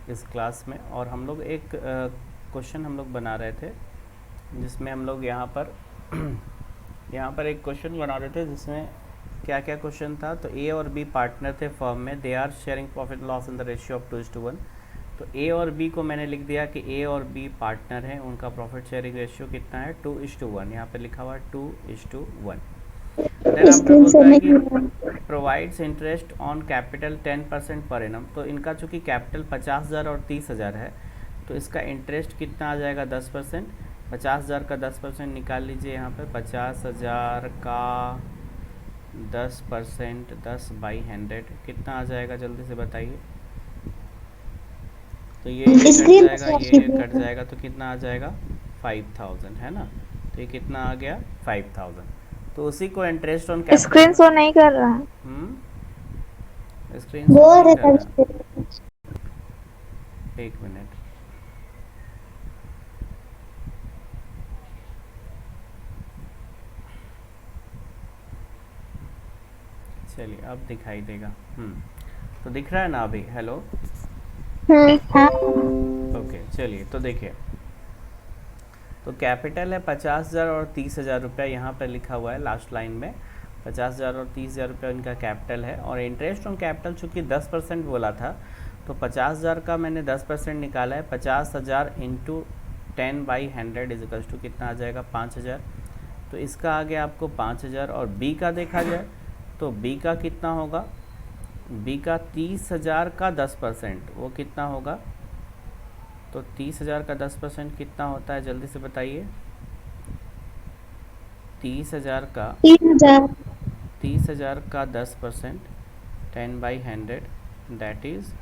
इस क्लास में, और हम लोग एक क्वेश्चन हम लोग बना रहे थे, जिसमें हम लोग यहाँ पर यहाँ पर एक क्वेश्चन बना रहे थे जिसमें क्या क्या क्वेश्चन था। तो ए और बी पार्टनर थे फर्म में, they are sharing profit loss in the ratio of 2:1। तो ए और बी को मैंने लिख दिया कि ए और बी पार्टनर हैं, उनका प्रॉफिट शेयरिंग रेशियो कितना है, 2:1। यहाँ पे लिखा हुआ है 2:1। देन आपका स्क्रीन बोलता शॉट है नहीं कि कर provides interest on capital 10% per annum. तो इनका चूँकि कैपिटल 50,000 और 30,000 है, तो इसका इंटरेस्ट कितना आ जाएगा, 10%। 50,000 का 10% निकाल लीजिए यहाँ पे। 50,000 का 10%, 10/100 कितना आ जाएगा, जल्दी से बताइए। तो ये कट स्क्रीन जाएगा, शॉट ये कट कीजिए। जाएगा, तो कितना आ जाएगा, 5,000, है ना। तो ये कितना आ गया, 5,000। तो उसी को इंटरेस्ट ऑन कैपिटल स्क्रीन में, शॉट नहीं कर रहा है। स्क्रीन शॉट बोल नहीं रहे कर रहा, थे। एक मिनट। चलिए अब दिखाई देगा। तो दिख रहा है ना अभी, हेलो। हाँ। ओके, चलिए तो देखिए, तो कैपिटल है 50,000 और 30,000 रुपया, यहाँ पर लिखा हुआ है लास्ट लाइन में। 50,000 और 30,000 रुपया इनका कैपिटल है, और इंटरेस्ट ऑन कैपिटल चूँकि 10% बोला था, तो 50,000 का मैंने 10% निकाला है। 50,000 इंटू 10/100 इजिकल्स टू कितना आ जाएगा, 5,000। तो इसका आ गया आपको 5,000। और बी का देखा जाए तो बी का कितना होगा, बी का 30,000 का 10%, वो कितना होगा। तो 30,000 का 10% कितना होता है, जल्दी से बताइए। 30,000 का 3,000। 30,000 का 10%, 10/100, दैट इज़,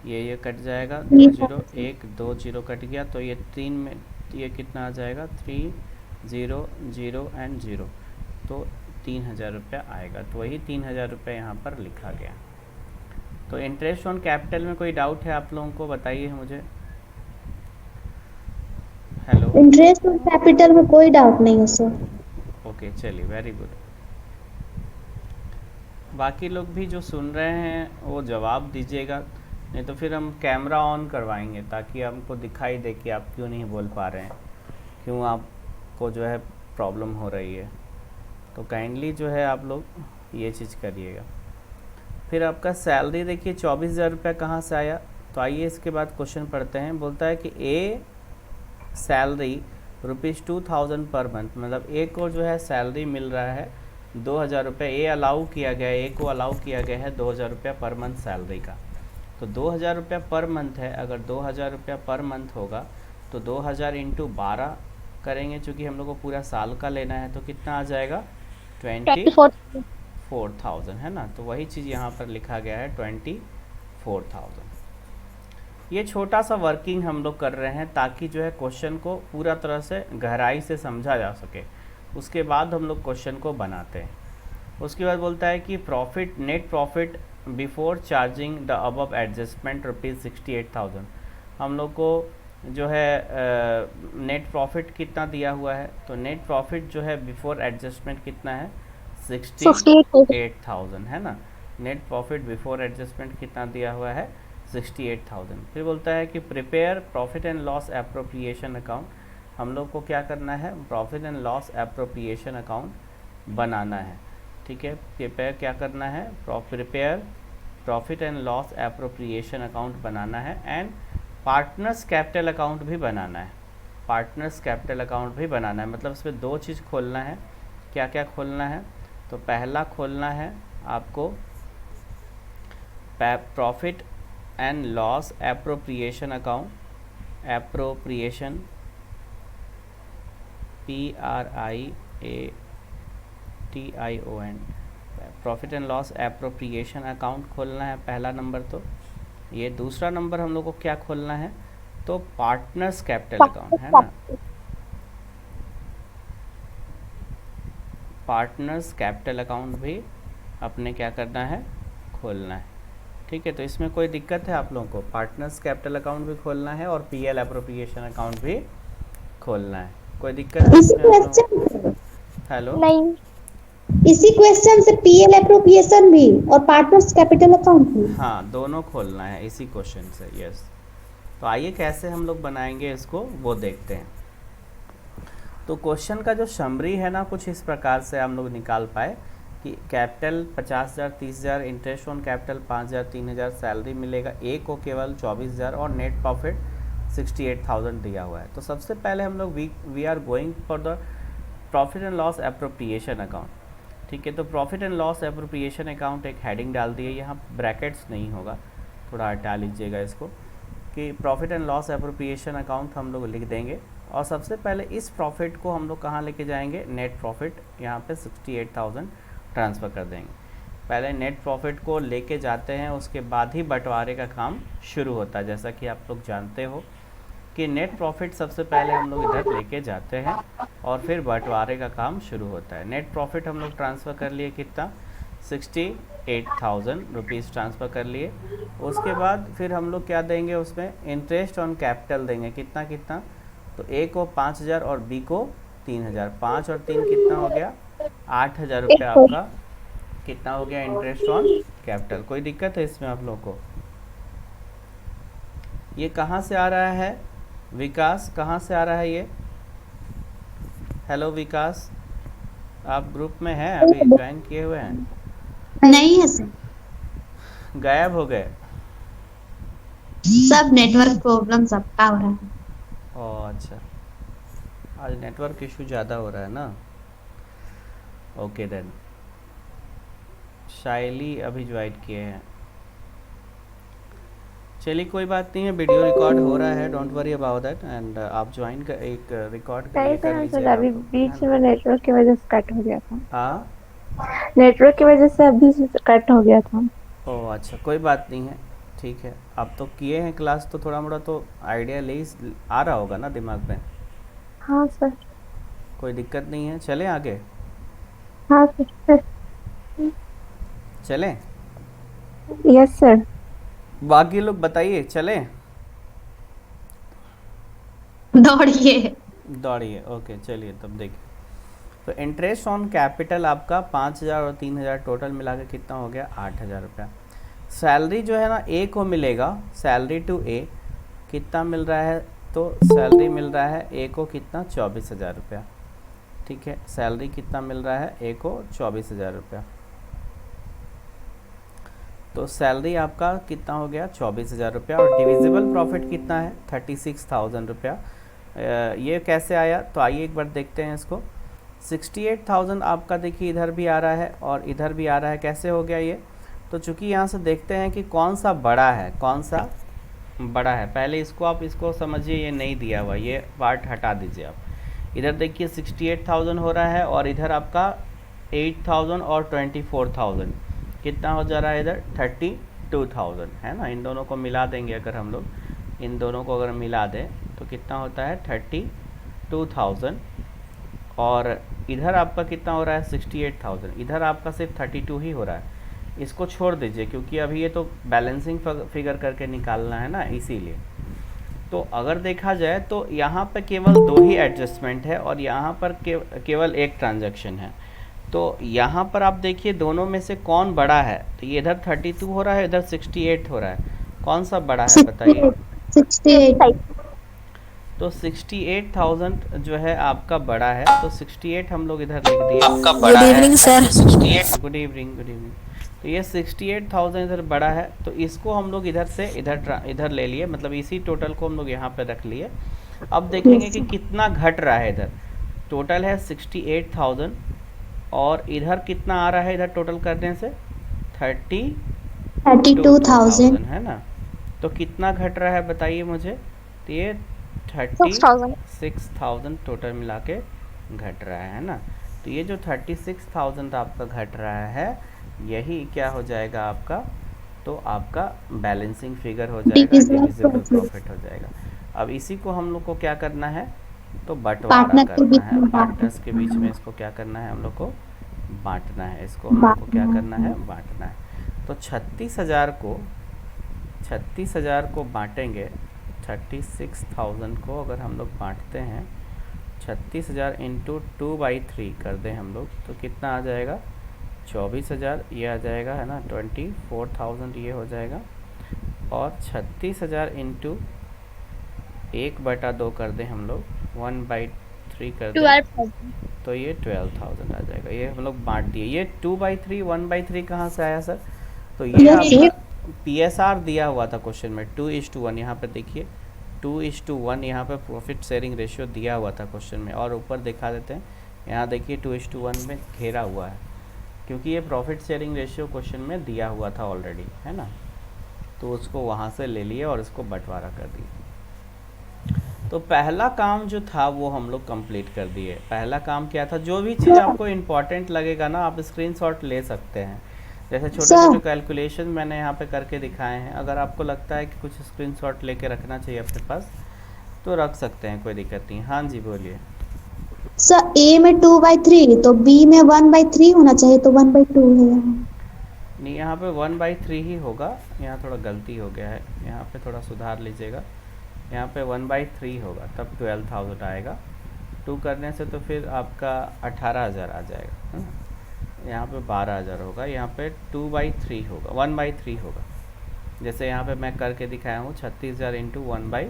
ये कट जाएगा, दो जीरो, एक दो जीरो कट गया, तो ये तीन में ये कितना आ जाएगा, 3 0 0 एंड 0, तो 3,000 रुपया आएगा। तो वही 3,000 रुपया यहाँ पर लिखा गया। तो इंटरेस्ट ऑन कैपिटल में कोई डाउट है आप लोगों को, बताइए मुझे। हेलो। इंटरेस्ट और कैपिटल में कोई डाउट नहीं है सर। ओके, चलिए, वेरी गुड। बाकी लोग भी जो सुन रहे हैं वो जवाब दीजिएगा, नहीं तो फिर हम कैमरा ऑन करवाएंगे ताकि हमको दिखाई दे कि आप क्यों नहीं बोल पा रहे हैं, क्यों आपको जो है प्रॉब्लम हो रही है। तो काइंडली जो है आप लोग ये चीज़ करिएगा। फिर आपका सैलरी देखिए 24,000 रुपये कहाँ से आया। तो आइए इसके बाद क्वेश्चन पढ़ते हैं। बोलता है कि ए सैलरी ₹2,000 पर मंथ, मतलब ए को जो है सैलरी मिल रहा है 2,000 रुपये। ए अलाउ किया गया है, ए को अलाउ किया गया है 2,000 रुपया पर मंथ सैलरी का। तो 2,000 रुपया पर मंथ है, अगर 2,000 रुपया पर मंथ होगा तो 2,000 इंटू 12 करेंगे, चूँकि हम लोग को पूरा साल का लेना है, तो कितना आ जाएगा, 24,000, है ना। तो वही चीज़ यहाँ पर लिखा गया है, 24,000। ये छोटा सा वर्किंग हम लोग कर रहे हैं ताकि जो है क्वेश्चन को पूरा तरह से गहराई से समझा जा सके। उसके बाद हम लोग क्वेश्चन को बनाते हैं। उसके बाद बोलता है कि profit, net profit before charging the above adjustment ₹68,000। हम लोग को जो है नेट प्रॉफिट कितना दिया हुआ है, तो नेट प्रॉफिट जो है बिफोर एडजस्टमेंट कितना है, 68,000, है ना। नेट प्रॉफिट बिफोर एडजस्टमेंट कितना दिया हुआ है, 68,000। फिर बोलता है कि prepare profit and loss appropriation account. हम लोग को क्या करना है, profit and loss appropriation account बनाना है। ठीक है, प्रिपेयर क्या करना है, prepare profit and loss appropriation account बनाना है, एंड पार्टनर्स कैपिटल अकाउंट भी बनाना है। पार्टनर्स कैपिटल अकाउंट भी बनाना है, मतलब इसमें दो चीज़ खोलना है। क्या क्या खोलना है, तो पहला खोलना है आपको profit and loss appropriation account, appropriation, PRIATION, profit and loss appropriation account खोलना है पहला नंबर। तो ये दूसरा नंबर हम लोग को क्या खोलना है, तो पार्टनर्स कैपिटल अकाउंट, है ना। पार्टनर्स कैपिटल अकाउंट भी अपने क्या करना है, खोलना है। ठीक है, तो इसमें कोई दिक्कत है आप लोगों को, पार्टनर्स कैपिटल अकाउंट भी खोलना है और PL एप्रोप्रिएशन अकाउंट भी खोलना है, कोई दिक्कत है इसी इसमें आप लोगों को। Question hello. नहीं, इसी क्वेश्चन से पीएल एप्रोप्रिएशन भी और पार्टनर्स कैपिटल अकाउंट भी। हाँ, दोनों खोलना है इसी क्वेश्चन से, यस। तो आइए कैसे हम लोग बनाएंगे इसको वो देखते हैं। तो क्वेश्चन का जो समरी है ना, कुछ इस प्रकार से हम लोग निकाल पाए कि capital 50,000 30,000, interest on capital 5,000 3,000, salary मिलेगा ए को केवल 24,000 और नेट प्रॉफिट 68,000 दिया हुआ है। तो सबसे पहले हम लोग we are going for the profit and loss appropriation account. ठीक है, तो profit and loss appropriation account एक हेडिंग डाल दिए, यहाँ ब्रैकेट्स नहीं होगा, थोड़ा हटा लीजिएगा इसको, कि profit and loss appropriation account हम लोग लिख देंगे। और सबसे पहले इस प्रॉफिट को हम लोग कहाँ लेके जाएंगे, नेट प्रॉफिट, यहाँ पे 68,000 ट्रांसफ़र कर देंगे। पहले नेट प्रॉफिट को लेके जाते हैं, उसके बाद ही बंटवारे का काम शुरू होता है। जैसा कि आप लोग जानते हो कि नेट प्रॉफिट सबसे पहले हम लोग इधर लेके जाते हैं और फिर बंटवारे का काम शुरू होता है। नेट प्रॉफिट हम लोग ट्रांसफ़र कर लिए, कितना, 68,000 रुपीज़ ट्रांसफ़र कर लिए। उसके बाद फिर हम लोग क्या देंगे, उसमें इंटरेस्ट ऑन कैपिटल देंगे, कितना कितना, तो ए को 5,000 और बी को 3,000। 5 और 3 कितना हो गया, 8,000 रुपये आपका कितना हो गया इंटरेस्ट ऑन कैपिटल। कोई दिक्कत है इसमें आप लोग को? ये कहाँ से आ रहा है विकास, कहाँ से आ रहा है ये? हेलो विकास, आप ग्रुप में हैं, अभी ज्वाइन किए हुए हैं? नहीं है सर, गायब हो गए? सब नेटवर्क प्रॉब्लम सबका हो रहा है। ओह अच्छा, आज नेटवर्क इशू ज़्यादा हो रहा है ना। ओके देन, शाइली अभी ज्वाइन किए हैं। चलिए कोई बात नहीं है, वीडियो रिकॉर्ड हो रहा है, don't worry about that. And आप ज्वाइन कर, एक रिकॉर्ड कर लीजिएगा। अभी बीच में नेटवर्क की वजह से कट हो गया था। हाँ, नेटवर्क की वजह से अभी कट हो गया था। ओह अच्छा, कोई बात नहीं है, ठीक है। आप तो किए हैं क्लास, तो थोड़ा मोड़ा तो आइडिया ले आ रहा होगा ना दिमाग में। हाँ सर। कोई दिक्कत नहीं है, चलें आगे? हाँ सर। चलें? Yes sir. बाकी लोग बताइए, चलें? दौड़िए। दौड़िए, ओके चलिए तब देखिए। तो इंटरेस्ट ऑन कैपिटल आपका 5,000 और 3,000 टोटल मिला के कितना हो गया, 8,000 रुपया। सैलरी जो है ना ए को मिलेगा, सैलरी टू ए कितना मिल रहा है, तो सैलरी मिल रहा है ए को कितना, 24,000 रुपया। ठीक है, सैलरी कितना मिल रहा है ए को, 24,000 रुपया। तो सैलरी आपका कितना हो गया, 24,000 रुपया। और डिविजिबल प्रॉफिट कितना है, 36,000 रुपया। ये कैसे आया, तो आइए एक बार देखते हैं इसको। 68,000 आपका देखिए इधर भी आ रहा है और इधर भी आ रहा है, कैसे हो गया ये? तो चूंकि यहाँ से देखते हैं कि कौन सा बड़ा है, कौन सा बड़ा है। पहले इसको आप इसको समझिए, ये नहीं दिया हुआ, ये पार्ट हटा दीजिए आप। इधर देखिए 68,000 हो रहा है और इधर आपका 8,000 और 24,000 कितना हो जा रहा है, इधर 32,000 है ना। इन दोनों को मिला देंगे अगर हम लोग, इन दोनों को अगर मिला दें तो कितना होता है, 32,000। और इधर आपका कितना हो रहा है, 68,000। इधर आपका सिर्फ 32 ही हो रहा है। इसको छोड़ दीजिए क्योंकि अभी ये तो बैलेंसिंग फिगर करके निकालना है ना, इसीलिए। तो अगर देखा जाए तो यहाँ पर केवल 2 ही एडजस्टमेंट है और यहाँ पर केवल एक ट्रांजैक्शन है। तो यहाँ पर आप देखिए दोनों में से कौन बड़ा है, तो ये इधर 32 हो रहा है, इधर 68 हो रहा है, कौन सा बड़ा है बताइए? 68। तो 68,000 जो है आपका बड़ा है, तो 68 हम लोग इधर लिख दिए। आपका बड़ा है। Good evening sir. 68 good evening, good evening. तो ये 68,000 इधर बड़ा है, तो इसको हम लोग इधर से इधर ले लिए, मतलब इसी टोटल को हम लोग यहाँ पे रख लिए। अब देखेंगे कि कितना घट रहा है। इधर टोटल है 68,000 और इधर कितना आ रहा है, इधर टोटल करने से 32,000 है ना। तो कितना घट रहा है बताइए मुझे? तो ये 36,000 टोटल मिला के घट रहा है ना। तो ये जो 36,000 आपका घट रहा है, यही क्या हो जाएगा आपका, तो आपका बैलेंसिंग फिगर हो जाएगा, डिविजिबल प्रॉफिट हो जाएगा। अब इसी को हम लोग को क्या करना है, तो बंटवारा करना है, पार्टनर्स के बीच में इसको क्या करना है, हम लोग को बांटना है। इसको हम लोग को क्या करना है, बांटना है। तो 36,000 को बांटेंगे, 36,000 को अगर हम लोग बांटते हैं, 36,000 इंटू 2/3 कर दें हम लोग, तो कितना आ जाएगा, 24,000 ये आ जाएगा है ना, 24,000 ये हो जाएगा। और 36,000 इंटू 1/2 कर दें हम लोग, 1/3 कर दें 12,000 तो ये 12,000 आ जाएगा। ये हम लोग बांट दिए। ये 2/3 1/3 कहाँ से आया सर? तो ये आपका PSR दिया हुआ था क्वेश्चन में 2:1। यहाँ पे देखिए 2:1 यहाँ पे प्रॉफिट शेयरिंग रेशियो दिया हुआ था क्वेश्चन में, और ऊपर दिखा देते हैं, यहाँ देखिए 2:1 में घेरा हुआ है, क्योंकि ये प्रॉफिट शेयरिंग रेशियो क्वेश्चन में दिया हुआ था ऑलरेडी, है ना। तो उसको वहाँ से ले लिए और इसको बंटवारा कर दिए। तो पहला काम जो था वो हम लोग कंप्लीट कर दिए। पहला काम क्या था? जो भी चीज़ आपको इम्पोर्टेंट लगेगा ना, आप स्क्रीनशॉट ले सकते हैं। जैसे छोटे छोटे कैलकुलेशन मैंने यहाँ पे करके दिखाए हैं। अगर आपको लगता है कि कुछ स्क्रीनशॉट लेके रखना चाहिए अपने पास तो रख सकते हैं, कोई दिक्कत नहीं। हाँ जी बोलिए। सर ए में 2/3 तो बी में 1/3 होना चाहिए, तो 1/2 है यहाँ। नहीं, यहाँ पे 1/3 ही होगा। यहाँ थोड़ा गलती हो गया है, यहाँ पे थोड़ा सुधार लीजिएगा। यहाँ पे 1/3 होगा, तब 12,000 आएगा। 2 करने से तो फिर आपका 18,000 आ जाएगा, है ना। यहाँ पे 12,000 होगा, यहाँ पे 2/3 होगा, 1/3 होगा। जैसे यहाँ पे मैं करके दिखाया हूँ 36,000 इंटू 1/3।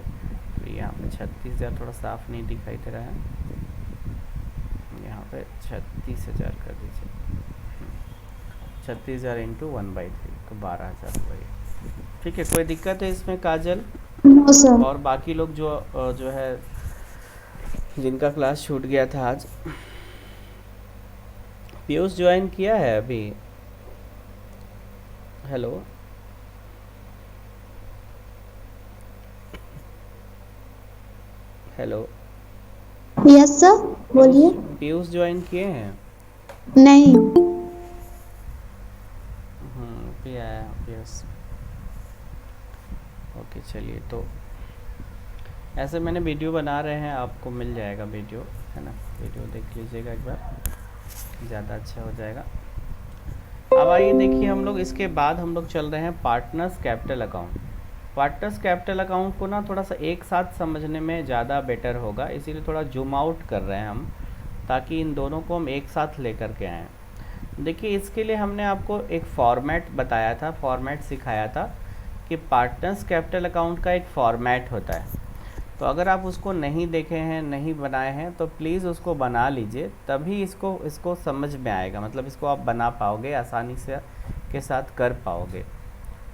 यहाँ पे 36,000 थोड़ा साफ नहीं दिखाई दे रहा है, यहाँ पे 36,000 कर दीजिए। 36,000 इंटू 1/3 तो 12,000 होगा ये। ठीक है, कोई दिक्कत है इसमें काजल? No sir. और बाकी लोग जो है जिनका क्लास छूट गया था आज, पीयूष ज्वाइन किया है अभी? हेलो, हेलो यस सर, बोलिए। पीयूष ज्वाइन किए हैं? नहीं। पिया है पीयूष। ओके चलिए, तो ऐसे मैंने वीडियो बना रहे हैं, आपको मिल जाएगा वीडियो, है ना। वीडियो देख लीजिएगा एक बार, ज़्यादा अच्छा हो जाएगा। अब आइए देखिए, हम लोग इसके बाद हम लोग चल रहे हैं partners capital account. Partners capital account को ना थोड़ा सा एक साथ समझने में ज़्यादा बेटर होगा, इसीलिए थोड़ा जूम आउट कर रहे हैं हम, ताकि इन दोनों को हम एक साथ लेकर के आएँ। देखिए, इसके लिए हमने आपको एक फॉर्मेट बताया था, फॉर्मेट सिखाया था कि पार्टनर्स कैपिटल अकाउंट का एक फॉर्मेट होता है। तो अगर आप उसको नहीं देखे हैं, नहीं बनाए हैं, तो प्लीज़ उसको बना लीजिए, तभी इसको समझ में आएगा, मतलब इसको आप बना पाओगे, आसानी से के साथ कर पाओगे।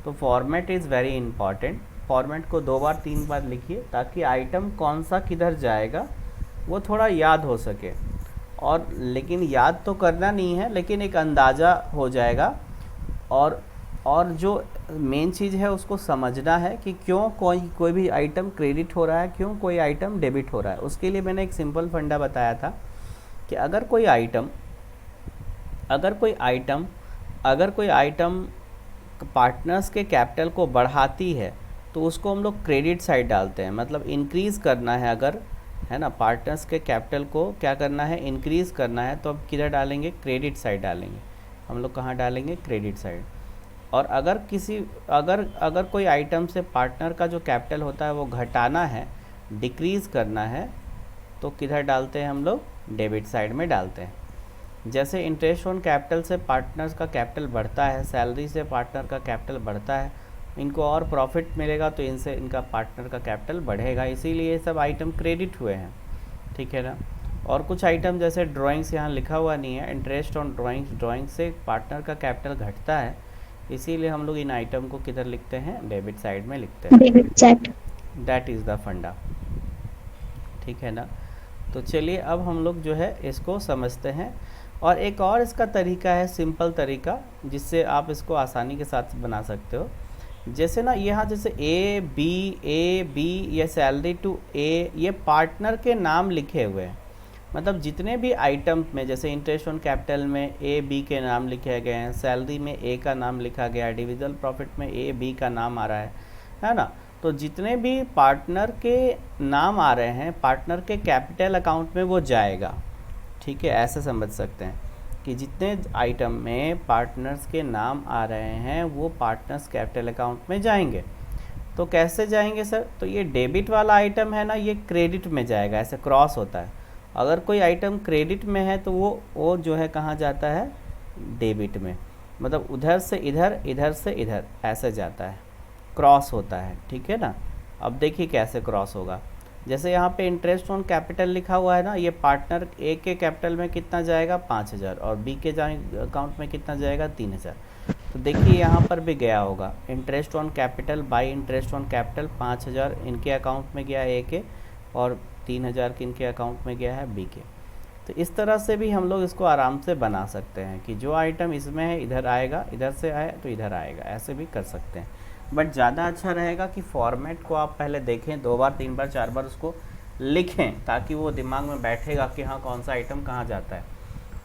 तो format is very important. Format को 2 बार 3 बार लिखिए, ताकि आइटम कौन सा किधर जाएगा वो थोड़ा याद हो सके। और लेकिन याद तो करना नहीं है, लेकिन एक अंदाज़ा हो जाएगा। और जो मेन चीज़ है उसको समझना है कि क्यों कोई भी आइटम क्रेडिट हो रहा है, क्यों कोई आइटम डेबिट हो रहा है। उसके लिए मैंने एक सिंपल फंडा बताया था कि अगर कोई आइटम पार्टनर्स के कैपिटल को बढ़ाती है तो उसको हम लोग क्रेडिट साइड डालते हैं, मतलब इंक्रीज़ करना है अगर, है ना। पार्टनर्स के कैपिटल को क्या करना है, इंक्रीज़ करना है, तो अब किधर डालेंगे, क्रेडिट साइड डालेंगे। हम लोग कहाँ डालेंगे, क्रेडिट साइड। और अगर कोई आइटम से पार्टनर का जो कैपिटल होता है वो घटाना है, डिक्रीज़ करना है, तो किधर डालते हैं हम लोग, डेबिट साइड में डालते हैं। जैसे इंटरेस्ट ऑन कैपिटल से पार्टनर्स का कैपिटल बढ़ता है, सैलरी से पार्टनर का कैपिटल बढ़ता है, इनको और प्रॉफिट मिलेगा तो इनका पार्टनर का कैपिटल बढ़ेगा, इसीलिए ये सब आइटम क्रेडिट हुए हैं, ठीक है ना। और कुछ आइटम जैसे ड्राइंग्स, यहाँ लिखा हुआ नहीं है, इंटरेस्ट ऑन ड्राइंग से पार्टनर का कैपिटल घटता है, इसीलिए हम लोग इन आइटम को किधर लिखते हैं, डेबिट साइड में लिखते हैं। Debit side. That is the फंडा, ठीक है ना। तो चलिए अब हम लोग जो है इसको समझते हैं। और एक और इसका तरीका है, सिंपल तरीका, जिससे आप इसको आसानी के साथ बना सकते हो। जैसे ना यहाँ जैसे ए बी ये सैलरी टू ए, ये पार्टनर के नाम लिखे हुए हैं। मतलब जितने भी आइटम में, जैसे इंटरेस्ट ऑन कैपिटल में ए बी के नाम लिखे गए हैं, सैलरी में ए का नाम लिखा गया है, डिविजनल प्रॉफिट में ए बी का नाम आ रहा है ना। तो जितने भी पार्टनर के नाम आ रहे हैं, पार्टनर के कैपिटल अकाउंट में वो जाएगा, ठीक है। ऐसे समझ सकते हैं कि जितने आइटम में पार्टनर्स के नाम आ रहे हैं वो पार्टनर्स कैपिटल अकाउंट में जाएंगे। तो कैसे जाएंगे सर? तो ये डेबिट वाला आइटम है ना, ये क्रेडिट में जाएगा, ऐसे क्रॉस होता है। अगर कोई आइटम क्रेडिट में है तो वो जो है कहाँ जाता है, डेबिट में, मतलब उधर से इधर, इधर से इधर, ऐसे जाता है, क्रॉस होता है, ठीक है ना। अब देखिए कैसे क्रॉस होगा। जैसे यहाँ पे इंटरेस्ट ऑन कैपिटल लिखा हुआ है ना, ये पार्टनर ए के कैपिटल में कितना जाएगा 5000 और बी के अकाउंट में कितना जाएगा 3000। तो देखिए यहाँ पर भी गया होगा interest on capital by interest on capital, 5000 इनके अकाउंट में गया है ए के और 3000 किनके अकाउंट में गया है बी के। तो इस तरह से भी हम लोग इसको आराम से बना सकते हैं कि जो आइटम इसमें है इधर आएगा, इधर से आए तो इधर आएगा, ऐसे भी कर सकते हैं। बट ज़्यादा अच्छा रहेगा कि फॉर्मेट को आप पहले देखें, 2 बार 3 बार 4 बार उसको लिखें, ताकि वो दिमाग में बैठेगा कि हाँ कौन सा आइटम कहाँ जाता है।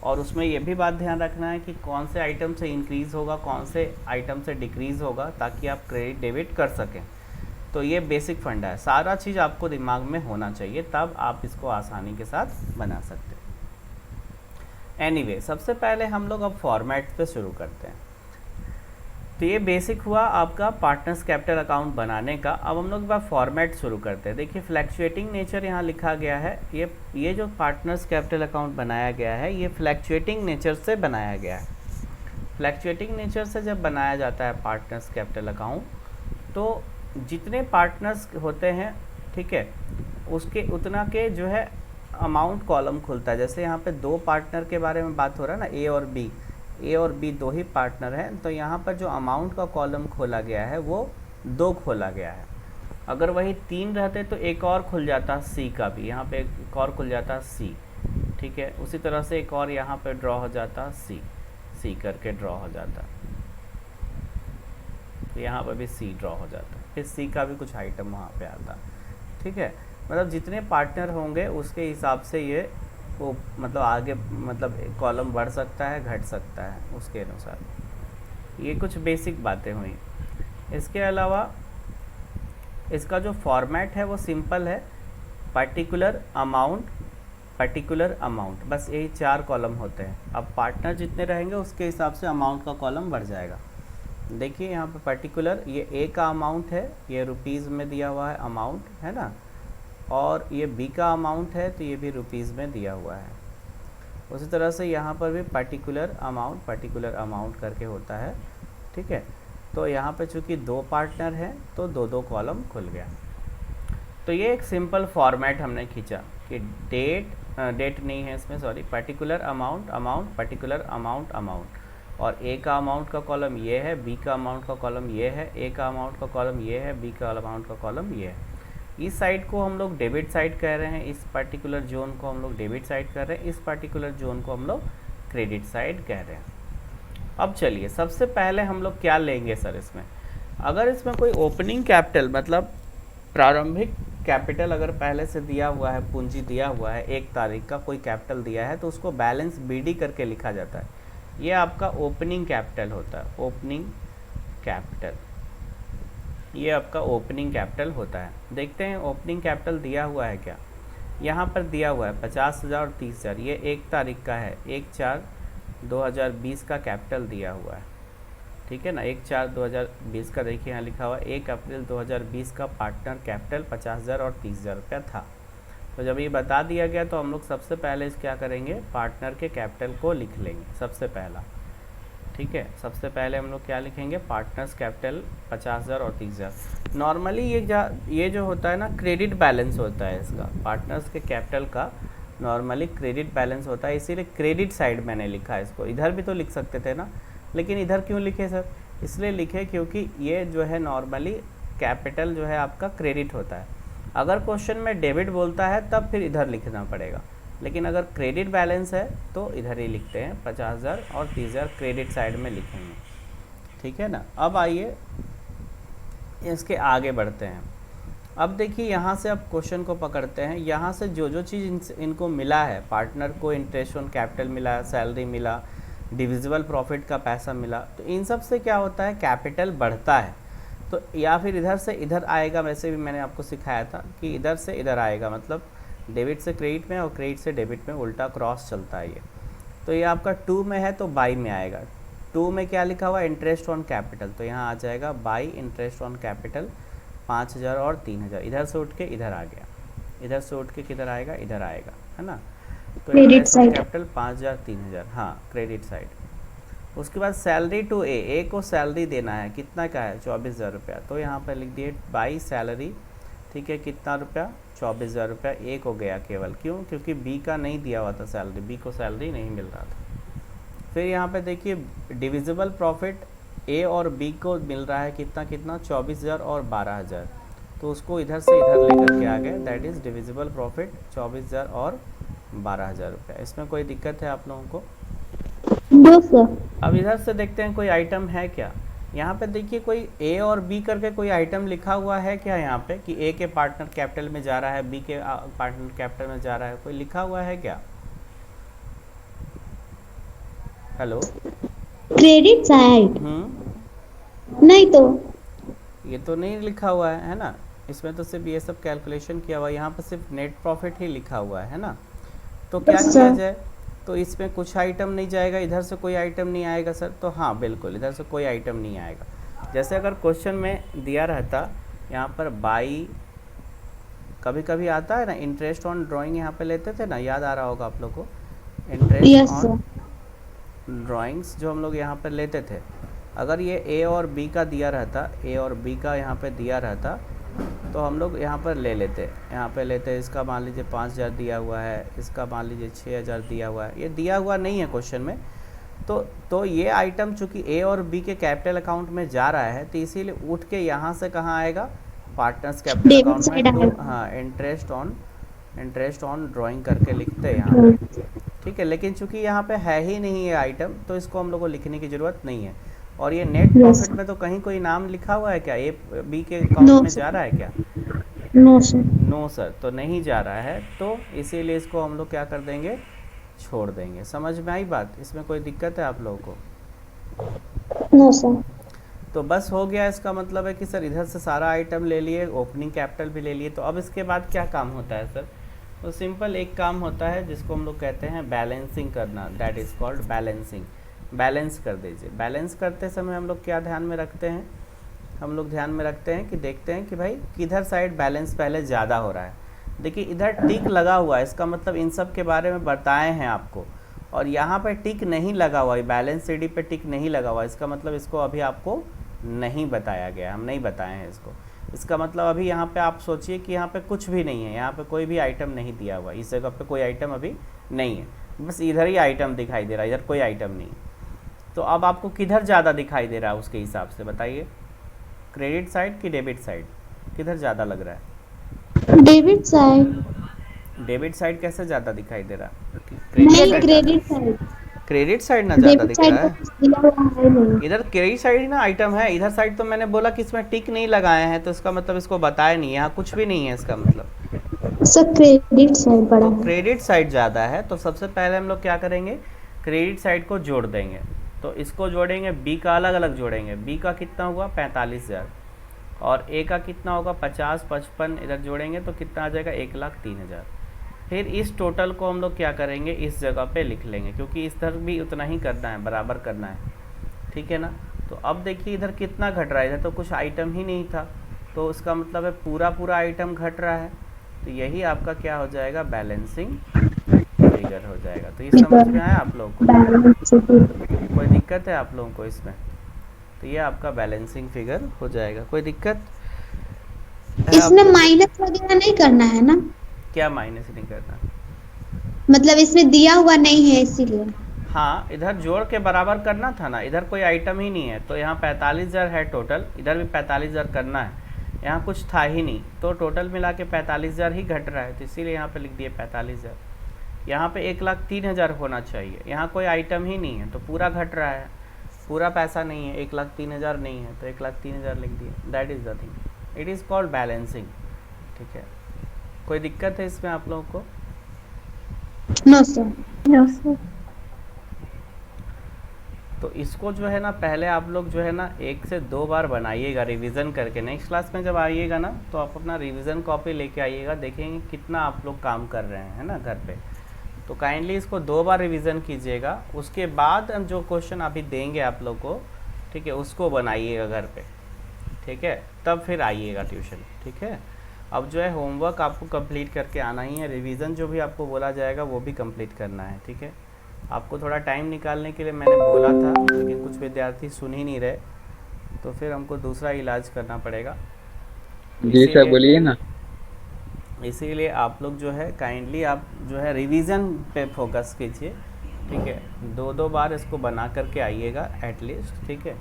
और उसमें ये भी बात ध्यान रखना है कि कौन से आइटम से इंक्रीज़ होगा, कौन से आइटम से डिक्रीज़ होगा, ताकि आप क्रेडिट डेबिट कर सकें। तो ये बेसिक फंडा है, सारा चीज़ आपको दिमाग में होना चाहिए, तब आप इसको आसानी के साथ बना सकते हैं। एनीवे, सबसे पहले हम लोग अब फॉर्मेट पे शुरू करते हैं। तो ये बेसिक हुआ आपका पार्टनर्स कैपिटल अकाउंट बनाने का। अब हम लोग फॉर्मेट शुरू करते हैं। देखिए फ्लैक्चुएटिंग नेचर यहाँ लिखा गया है। ये जो पार्टनर्स कैपिटल अकाउंट बनाया गया है ये फ्लैक्चुएटिंग नेचर से बनाया गया है। फ्लैक्चुएटिंग नेचर से जब बनाया जाता है पार्टनर्स कैपिटल अकाउंट, तो जितने पार्टनर्स होते हैं, ठीक है, उसके उतना के जो है अमाउंट कॉलम खुलता है। जैसे यहाँ पे 2 पार्टनर के बारे में बात हो रहा है ना, ए और बी 2 ही पार्टनर हैं, तो यहाँ पर जो अमाउंट का कॉलम खोला गया है वो 2 खोला गया है। अगर वही 3 रहते तो एक और खुल जाता सी का भी, यहाँ पे एक और खुल जाता सी, ठीक है। उसी तरह से एक और यहाँ पे ड्रॉ हो जाता सी करके ड्रॉ हो जाता, तो यहाँ पर भी सी ड्रॉ हो जाता, फिर सी का भी कुछ आइटम वहाँ पे आता, ठीक है। मतलब जितने पार्टनर होंगे उसके हिसाब से ये वो मतलब आगे मतलब कॉलम बढ़ सकता है, घट सकता है, उसके अनुसार। ये कुछ बेसिक बातें हुई। इसके अलावा इसका जो फॉर्मेट है वो सिंपल है, पर्टिकुलर अमाउंट, बस यही 4 कॉलम होते हैं। अब पार्टनर जितने रहेंगे उसके हिसाब से अमाउंट का कॉलम बढ़ जाएगा। देखिए यहाँ पे पर्टिकुलर ये ए का अमाउंट है, ये रुपीज़ में दिया हुआ है अमाउंट, है ना, और ये बी का अमाउंट है तो ये भी रुपीज़ में दिया हुआ है। उसी तरह से यहाँ पर भी पर्टिकुलर अमाउंट करके होता है, ठीक है। तो यहाँ पे चूँकि 2 पार्टनर हैं तो 2 कॉलम खुल गया। तो ये एक सिंपल फॉर्मेट हमने खींचा कि डेट नहीं है इसमें, sorry, particular amount, particular amount, और ए का अमाउंट का कॉलम ये है, बी का अमाउंट का कॉलम ये है, ए का अमाउंट का कॉलम ये है, बी का अमाउंट का कॉलम ये है। इस साइड को हम लोग डेबिट साइड कह रहे हैं, इस पर्टिकुलर जोन को हम लोग डेबिट साइड कर रहे हैं, इस पर्टिकुलर जोन को हम लोग क्रेडिट साइड कह रहे हैं। अब चलिए सबसे पहले हम लोग क्या लेंगे सर इसमें, अगर इसमें कोई ओपनिंग कैपिटल मतलब प्रारंभिक कैपिटल अगर पहले से दिया हुआ है, पूंजी दिया हुआ है, 1 तारीख का कोई कैपिटल दिया है तो उसको बैलेंस बीडी करके लिखा जाता है। ये आपका ओपनिंग कैपिटल होता है, ओपनिंग कैपिटल, ये आपका ओपनिंग कैपिटल होता है। देखते हैं ओपनिंग कैपिटल दिया हुआ है क्या। यहाँ पर दिया हुआ है 50,000 और 30,000, ये 1 तारीख का है, 1/4/2020 का कैपिटल दिया हुआ है, ठीक है ना। 1/4/2020 का देखिए यहाँ लिखा हुआ है 1 अप्रैल 2020 का पार्टनर कैपिटल 50,000 और 30,000 रुपया था। तो जब ये बता दिया गया तो हम लोग सबसे पहले इस क्या करेंगे, पार्टनर के कैपिटल को लिख लेंगे सबसे पहला, ठीक है। सबसे पहले हम लोग क्या लिखेंगे, पार्टनर्स कैपिटल 50,000 और 30,000। नॉर्मली ये जो होता है ना क्रेडिट बैलेंस होता है इसका, पार्टनर्स के कैपिटल का नॉर्मली क्रेडिट बैलेंस होता है, इसीलिए क्रेडिट साइड मैंने लिखा है इसको। इधर भी तो लिख सकते थे ना, लेकिन इधर क्यों लिखे सर, इसलिए लिखे क्योंकि ये जो है नॉर्मली कैपिटल जो है आपका क्रेडिट होता है। अगर क्वेश्चन में डेबिट बोलता है तब फिर इधर लिखना पड़ेगा, लेकिन अगर क्रेडिट बैलेंस है तो इधर ही लिखते हैं, 50,000 और 30,000 क्रेडिट साइड में लिखेंगे, ठीक है ना। अब आइए इसके आगे बढ़ते हैं। अब देखिए यहाँ से अब क्वेश्चन को पकड़ते हैं। यहाँ से जो चीज़ इनको मिला है, पार्टनर को इंटरेस्ट ऑन कैपिटल मिला, सैलरी मिला, डिविजिबल प्रॉफिट का पैसा मिला, तो इन सब से क्या होता है, कैपिटल बढ़ता है। तो या फिर इधर से इधर आएगा, वैसे भी मैंने आपको सिखाया था कि इधर से इधर आएगा, मतलब डेबिट से क्रेडिट में और क्रेडिट से डेबिट में उल्टा क्रॉस चलता है ये। तो ये आपका 2 में है तो बाई में आएगा। 2 में क्या लिखा हुआ है, इंटरेस्ट ऑन कैपिटल, तो यहाँ आ जाएगा बाई इंटरेस्ट ऑन कैपिटल 5,000 और 3,000। इधर से उठ के इधर आ गया, इधर से उठ के किधर आएगा, इधर आएगा, है ना। तो क्रेडिट साइड कैपिटल 5,000 3,000, हाँ क्रेडिट साइड। उसके बाद सैलरी टू ए को सैलरी देना है, कितना का है, 24,000 रुपया, तो यहाँ पर लिख दिए बाई सैलरी, ठीक है, कितना रुपया, 24,000 रुपया एक हो गया केवल। क्यों? क्योंकि बी का नहीं दिया हुआ था सैलरी, बी को सैलरी नहीं मिल रहा था। फिर यहाँ पे देखिए डिविजिबल प्रॉफिट ए और बी को मिल रहा है कितना कितना, 24,000 और 12,000, तो उसको इधर से इधर लेकर के आ गए, दैट इज़ डिविजिबल प्रॉफिट 24,000 और 12,000 रुपया। इसमें कोई दिक्कत है आप लोगों को? No sir. अब इधर से देखते हैं कोई आइटम है क्या। यहाँ पे देखिए कोई ए और बी करके कोई आइटम लिखा हुआ है क्या यहाँ पे, कि ए के पार्टनर कैपिटल में जा रहा है, बी के पार्टनर कैपिटल में जा रहा है, कोई लिखा हुआ है क्या? हेलो। क्रेडिट साइड हम्म, नहीं तो। ये तो नहीं लिखा हुआ है ना, इसमें तो सिर्फ ये सब कैलकुलेशन किया हुआ है, यहाँ पर सिर्फ नेट प्रॉफिट ही लिखा हुआ है ना। तो क्या Yes, किया sir. जाए? तो इसमें कुछ आइटम नहीं जाएगा, इधर से कोई आइटम नहीं आएगा सर, तो हाँ बिल्कुल इधर से कोई आइटम नहीं आएगा। जैसे अगर क्वेश्चन में दिया रहता यहाँ पर बाई, कभी कभी आता है ना इंटरेस्ट ऑन ड्राइंग, यहाँ पे लेते थे ना, याद आ रहा होगा आप लोग को, interest yes on sir. Drawings जो हम लोग यहाँ पर लेते थे। अगर ये ए और बी का दिया रहता, ए और बी का यहाँ पे दिया रहता, तो हम लोग यहाँ पर ले लेते, यहाँ पे लेते, इसका मान लीजिए 5,000 दिया हुआ है, इसका मान लीजिए 6,000 दिया हुआ है, ये दिया हुआ नहीं है क्वेश्चन में। तो ये आइटम चूंकि ए और बी के कैपिटल अकाउंट में जा रहा है, तो इसीलिए उठ के यहाँ से कहाँ आएगा, partners capital debit account side में। आएगा। हाँ, इंटरेस्ट ऑन ड्राइंग करके लिखते हैं यहाँ पे, ठीक है। लेकिन चूंकि यहाँ पे है ही नहीं ये आइटम, तो इसको हम लोग को लिखने की ज़रूरत नहीं है। और ये नेट प्रॉफिट में तो कहीं कोई नाम लिखा हुआ है क्या, ए बी के अकाउंट No, में sir. जा रहा है क्या? No sir. नो सर, तो नहीं जा रहा है, तो इसीलिए इसको हम लोग क्या कर देंगे, छोड़ देंगे। समझ में आई बात? इसमें कोई दिक्कत है आप लोगों को? No sir. तो बस हो गया। इसका मतलब है कि सर इधर से सारा आइटम ले लिए, ओपनिंग कैपिटल भी ले लिए, तो अब इसके बाद क्या काम होता है सर? तो सिंपल एक काम होता है जिसको हम लोग कहते हैं बैलेंसिंग करना, that is called balancing. Balance कर दीजिए। बैलेंस करते समय हम लोग क्या ध्यान में रखते हैं? हम लोग ध्यान में रखते हैं कि देखते हैं कि भाई किधर साइड बैलेंस पहले ज़्यादा हो रहा है। देखिए इधर टिक लगा हुआ है, इसका मतलब इन सब के बारे में बताए हैं आपको, और यहाँ पे टिक नहीं लगा हुआ है, बैलेंस सीडी पे टिक नहीं लगा हुआ है, इसका मतलब इसको अभी आपको नहीं बताया गया, हम नहीं बताए हैं इसको। इसका मतलब अभी यहाँ पे आप सोचिए कि यहाँ पे कुछ भी नहीं है, यहाँ पे कोई भी आइटम नहीं दिया हुआ, इस जगह पे कोई आइटम अभी नहीं है, बस इधर ही आइटम दिखाई दे रहा है, इधर कोई आइटम नहीं। तो अब आपको किधर ज़्यादा दिखाई दे रहा है उसके हिसाब से बताइए, क्रेडिट साइड कि डेबिट साइड, किधर ज़्यादा लग रहा है? Debit side. डेबिट साइड कैसे ज़्यादा दिखाई दे रहा है? नहीं, क्रेडिट साइड। क्रेडिट साइड ना ज़्यादा डेबिट दिख साइड रहा तो है। कुछ दिया हुआ है नहीं। इधर क्रेडिट साइड ही ना आइटम है, इधर साइड तो मैंने बोला कि इसमें टिक नहीं लगाए हैं, तो इसका मतलब इसको बताया नहीं, यहाँ कुछ भी नहीं है इसका मतलब। सर क्रेडिट साइड बड़ा तो है। क्रेडिट साइड ज़्यादा है, तो सबसे पहले हम लोग क्या करेंगे, क्रेडिट साइड को जोड़ देंगे। तो इसको जोड़ेंगे, बी का अलग अलग जोड़ेंगे। बी का कितना हुआ 45,000, और ए का कितना होगा 50, 55, इधर जोड़ेंगे तो कितना आ जाएगा 1,03,000। फिर इस टोटल को हम लोग क्या करेंगे, इस जगह पे लिख लेंगे, क्योंकि इस तरफ भी उतना ही करना है, बराबर करना है, ठीक है ना। तो अब देखिए इधर कितना घट रहा है, इधर तो कुछ आइटम ही नहीं था, तो उसका मतलब है पूरा पूरा आइटम घट रहा है, तो यही आपका क्या हो जाएगा, बैलेंसिंग फिगर हो जाएगा। तो ये समझ में आया आप लोगों को? कोई दिक्कत है आप लोगों को इसमें? तो ये आपका बैलेंसिंग फिगर हो जाएगा। कोई दिक्कत है इसमें माइनस वगैरह नहीं करना है ना? क्या माइनस नहीं करना? मतलब इसमें दिया हुआ नहीं है इसीलिए। हाँ, इधर जोड़ के बराबर करना था ना, इधर कोई आइटम ही नहीं है, तो यहाँ 45,000 है टोटल, इधर भी 45,000 करना है, यहाँ कुछ था ही नहीं, तो टोटल मिला के 45,000 ही घट रहा है, तो इसीलिए यहाँ पे लिख दिए 45,000। यहाँ पे 1,03,000 होना चाहिए, यहाँ कोई आइटम ही नहीं है, तो पूरा घट रहा है, पूरा पैसा नहीं है, 1,03,000 नहीं है, तो 1,03,000 लिख दिए, that is the thing, it is called balancing. ठीक है, कोई दिक्कत है इसमें आप लोगों को? No sir. No sir. तो इसको जो है ना पहले आप लोग जो है ना 1 से 2 बार बनाइएगा रिवीजन करके। नेक्स्ट क्लास में जब आइएगा ना तो आप अपना रिवीजन कॉपी लेके आइएगा, देखेंगे कितना आप लोग काम कर रहे हैं, है ना, घर पे। तो काइंडली इसको 2 बार रिवीजन कीजिएगा, उसके बाद हम जो क्वेश्चन अभी देंगे आप लोग को, ठीक है, उसको बनाइएगा घर पे, ठीक है, तब फिर आइएगा ट्यूशन, ठीक है। अब जो है होमवर्क आपको कंप्लीट करके आना ही है, रिवीजन जो भी आपको बोला जाएगा वो भी कंप्लीट करना है, ठीक है। आपको थोड़ा टाइम निकालने के लिए मैंने बोला था, लेकिन कुछ विद्यार्थी सुन ही नहीं रहे, तो फिर हमको दूसरा इलाज करना पड़ेगा। जी सर, बोलिए ना। इसीलिए आप लोग जो है काइंडली आप जो है रिवीजन पे फोकस कीजिए, ठीक है। 2-2 बार इसको बना करके आइएगा एटलीस्ट, ठीक है।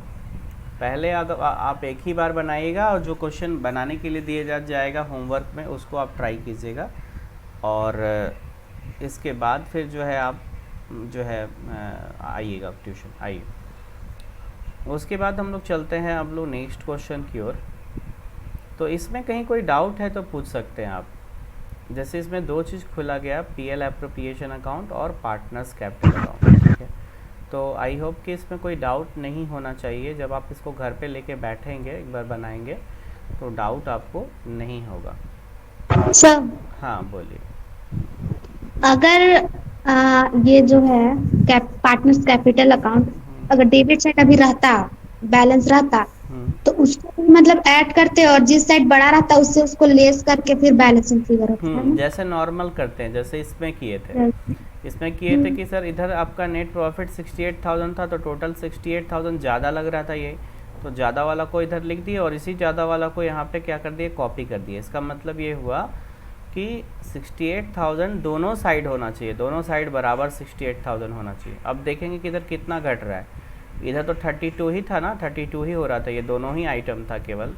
पहले अगर आप एक ही बार बनाइएगा और जो क्वेश्चन बनाने के लिए दिए जाएगा होमवर्क में उसको आप ट्राई कीजिएगा, और इसके बाद फिर जो है आप जो है आइएगा ट्यूशन आइए। उसके बाद हम लोग चलते हैं अब लोग नेक्स्ट क्वेश्चन की ओर। तो इसमें कहीं कोई डाउट है तो पूछ सकते हैं आप। जैसे इसमें 2 चीज़ खुला गया, पीएल एप्रोप्रिएशन अकाउंट और पार्टनर्स कैपिटल अकाउंट, ठीक है। तो आई होप कि इसमें कोई डाउट नहीं होना चाहिए। जब आप इसको घर पे लेके बैठेंगे एक बार बनाएंगे तो डाउट आपको नहीं होगा। सर हाँ बोलिए। अगर ये जो है पार्टनर्स कैपिटल अकाउंट, अगर डेबिट साइड अभी रहता, बैलेंस रहता, तो उसको मतलब ऐड करते और जिस साइड बड़ा रहता उससे उसको लेस करके फिर बैलेंसिंग फिगर होता है ना? जैसे नॉर्मल करते हैं, जैसे इसमें किए थे। इसमें किए थे कि सर इधर आपका नेट प्रॉफिट 68,000 था तो टोटल 68,000 ज़्यादा लग रहा था ये, तो ज़्यादा वाला को इधर लिख दिए और इसी ज़्यादा वाला को यहाँ पे क्या कर दिए, कॉपी कर दिए। इसका मतलब ये हुआ कि 68,000 दोनों साइड होना चाहिए, दोनों साइड बराबर 68,000 होना चाहिए। अब देखेंगे कि इधर कितना घट रहा है। इधर तो 32 ही था ना, 32 ही हो रहा था, ये दोनों ही आइटम था केवल।